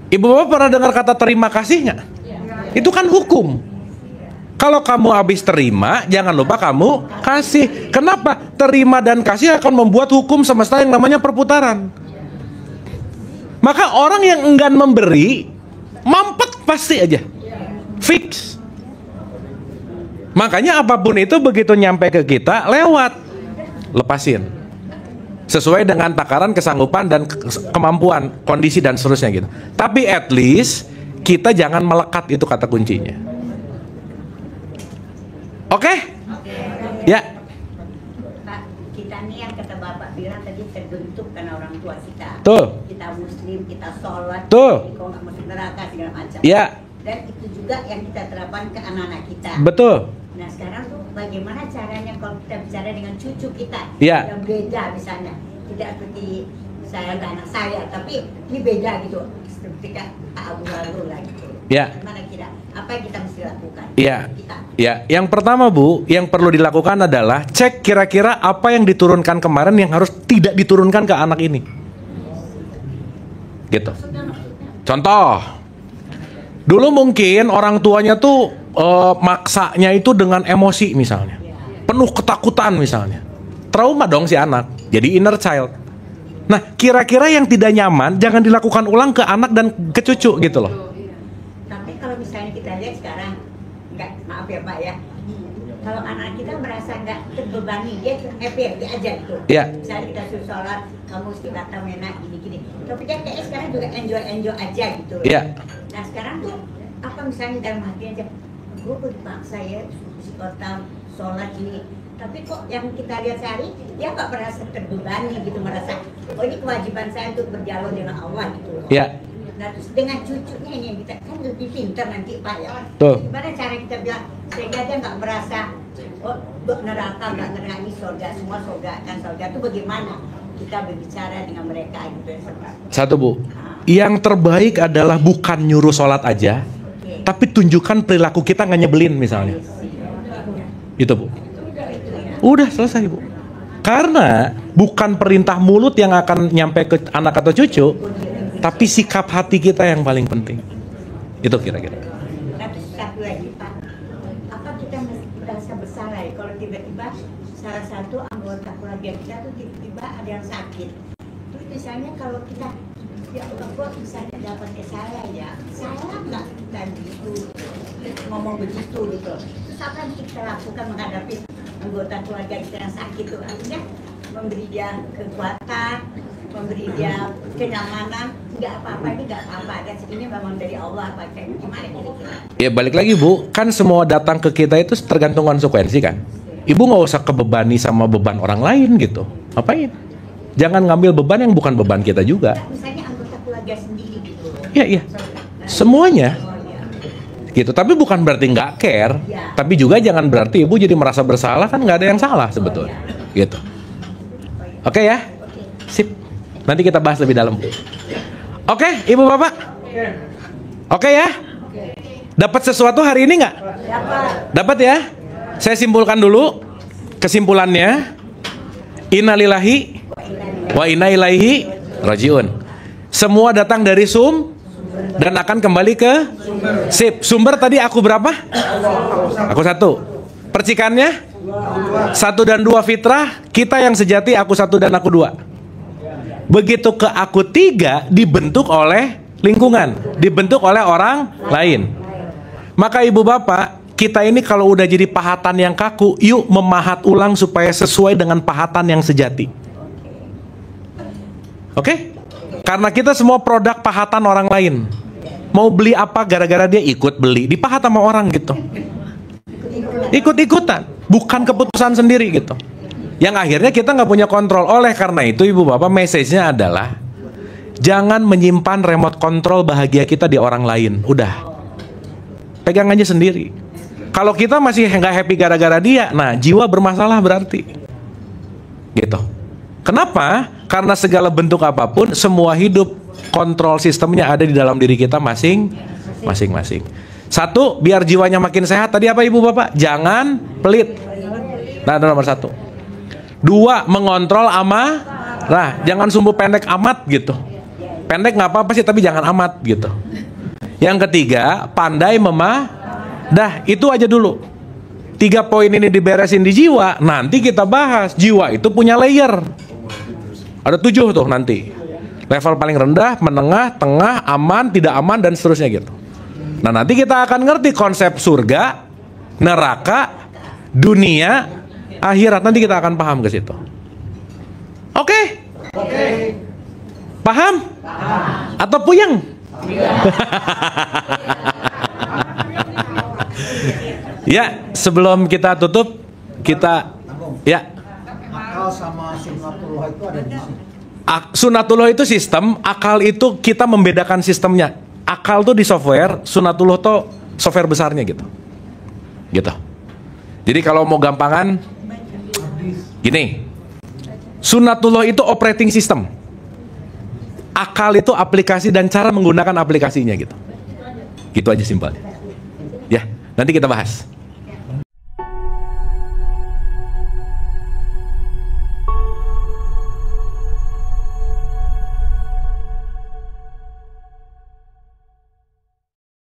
Ibu bapak pernah dengar kata terima kasih nggak? Itu kan hukum. Kalau kamu habis terima, jangan lupa kamu kasih. Kenapa? Terima dan kasih akan membuat hukum semesta yang namanya perputaran. Maka orang yang enggan memberi, mampet pasti aja. Fix. Makanya apapun itu begitu nyampe ke kita, lewat. Lepasin. Sesuai dengan takaran, kesanggupan, dan kemampuan, kondisi, dan seterusnya gitu. Tapi at least, kita jangan melekat, itu kata kuncinya. Oke? Ya. Pak, kita nih yang kata Bapak bilang tadi terbentuk karena orang tua kita. Tuh. Kita muslim, kita sholat. Tuh. Kalau nggak masuk neraka segala macam. Ya. Dan itu juga yang kita terapkan ke anak-anak kita. Betul. Nah sekarang tuh bagaimana caranya kalau kita bicara dengan cucu kita Ya. yang beda misalnya, tidak seperti saya dan anak saya, tapi ini beda gitu. Seperti Kak Abu Lalu lah gitu. Ya. Gimana kira? Apa yang kita mesti lakukan? Iya. Kita. Ya, yang pertama Bu, yang perlu dilakukan adalah cek kira-kira apa yang diturunkan kemarin yang harus tidak diturunkan ke anak ini. Gitu. Contoh, dulu mungkin orang tuanya tuh maksanya itu dengan emosi misalnya, penuh ketakutan misalnya, trauma dong si anak, jadi inner child. Nah, kira-kira yang tidak nyaman jangan dilakukan ulang ke anak dan ke cucu gitu loh. Tapi kalau misalnya kita lihat sekarang, maaf ya Pak ya, kalau anak kita merasa nggak terbebani, dia happy aja gitu. Iya. Misalnya kita suruh sholat, kamu istilah enak gini-gini. Tapi kan kayak sekarang juga enjoy aja gitu. Iya. Nah sekarang tuh apa misalnya dalam hati aja, gue dipaksa ya psikotam sholat ini. Tapi kok yang kita lihat sehari, dia nggak merasa terbebani gitu, merasa oh ini kewajiban saya untuk berdialog dengan Allah gitu. Iya. Nah, terus dengan cucunya ini yang kita kan lebih pintar nanti Pak ya. Tuh. Gimana cara kita bilang sehingga dia nggak merasa oh neraka nggak neraka ini surga semua surga kan surga itu bagaimana kita berbicara dengan mereka gitu ya Pak. Satu Bu, yang terbaik adalah bukan nyuruh sholat aja, tapi tunjukkan perilaku kita nggak nyebelin misalnya. Itu Bu. Udah selesai Bu. Karena bukan perintah mulut yang akan nyampe ke anak atau cucu, tapi sikap hati kita yang paling penting. Itu kira-kira. Nah, terus satu lagi Pak, apa kita merasa bersalah ya kalau tiba-tiba salah satu anggota keluarga kita tuh tiba-tiba ada yang sakit. Terus misalnya kalau kita ya Allah misalnya dapat ke saya ya, saya nggak tadi itu ngomong begitu gitu. Terus apa yang kita lakukan menghadapi anggota keluarga kita yang sakit itu? Artinya memberi dia kekuatan, memberi dia kenyamanan, nggak apa-apa ini nggak apa-apa, dan ini memang dari Allah apa kayak gimana kira-kira? Ya balik lagi Bu, kan semua datang ke kita itu tergantung konsekuensi kan. Ibu nggak usah kebebani sama beban orang lain gitu. Ngapain? Jangan ngambil beban yang bukan beban kita juga. Misalnya anggota keluarga sendiri gitu. Iya. Semuanya. Gitu. Tapi bukan berarti nggak care. Tapi juga jangan berarti ibu jadi merasa bersalah, kan nggak ada yang salah sebetulnya. Gitu. Oke ya? Sip. Nanti kita bahas lebih dalam. Oke, Ibu Bapak? Oke ya? Dapat sesuatu hari ini nggak? Dapat ya? Saya simpulkan dulu kesimpulannya. Innalillahi wa inna ilaihi rajiun. Semua datang dari dan akan kembali ke sip. Sumber tadi aku berapa? Aku 1. Percikannya 1 dan 2 fitrah. Kita yang sejati aku 1 dan aku 2. Begitu ke aku 3 dibentuk oleh lingkungan, dibentuk oleh orang lain. Maka ibu bapak, kita ini kalau udah jadi pahatan yang kaku, yuk memahat ulang supaya sesuai dengan pahatan yang sejati. Oke? Karena kita semua produk pahatan orang lain. Mau beli apa gara-gara dia ikut beli, dipahat sama orang gitu. Ikut-ikutan, bukan keputusan sendiri gitu. Yang akhirnya kita nggak punya kontrol. Oleh karena itu ibu bapak, message-nya adalah jangan menyimpan remote control bahagia kita di orang lain. Udah, pegang aja sendiri. Kalau kita masih nggak happy gara-gara dia, nah jiwa bermasalah berarti. Gitu. Kenapa? Karena segala bentuk apapun, semua hidup kontrol sistemnya ada di dalam diri kita masing-masing. 1, biar jiwanya makin sehat. Tadi apa ibu bapak? Jangan pelit. Nah, itu nomor 1. 2, mengontrol amarah. Jangan sumbu pendek amat gitu. Pendek nggak apa-apa sih, tapi jangan amat gitu. Yang ketiga, pandai Dah, itu aja dulu. 3 poin ini diberesin di jiwa, nanti kita bahas. Jiwa itu punya layer. Ada 7 tuh nanti. Level paling rendah, menengah, tengah, aman, tidak aman, dan seterusnya gitu. Nah, nanti kita akan ngerti konsep surga, neraka, dunia, akhirat. Nanti kita akan paham ke situ. Oke? Paham? Atau puyeng? Ya, sebelum kita tutup, kita ya. Akal sama sunnatullah itu ada di sini. Sunnatullah itu sistem, akal itu kita membedakan sistemnya. Akal tuh di software, sunnatullah tuh software besarnya gitu. Gitu. Jadi kalau mau gampangan gini. Sunnatullah itu operating system. Akal itu aplikasi dan cara menggunakan aplikasinya gitu. Gitu aja simpelnya. Ya, nanti kita bahas.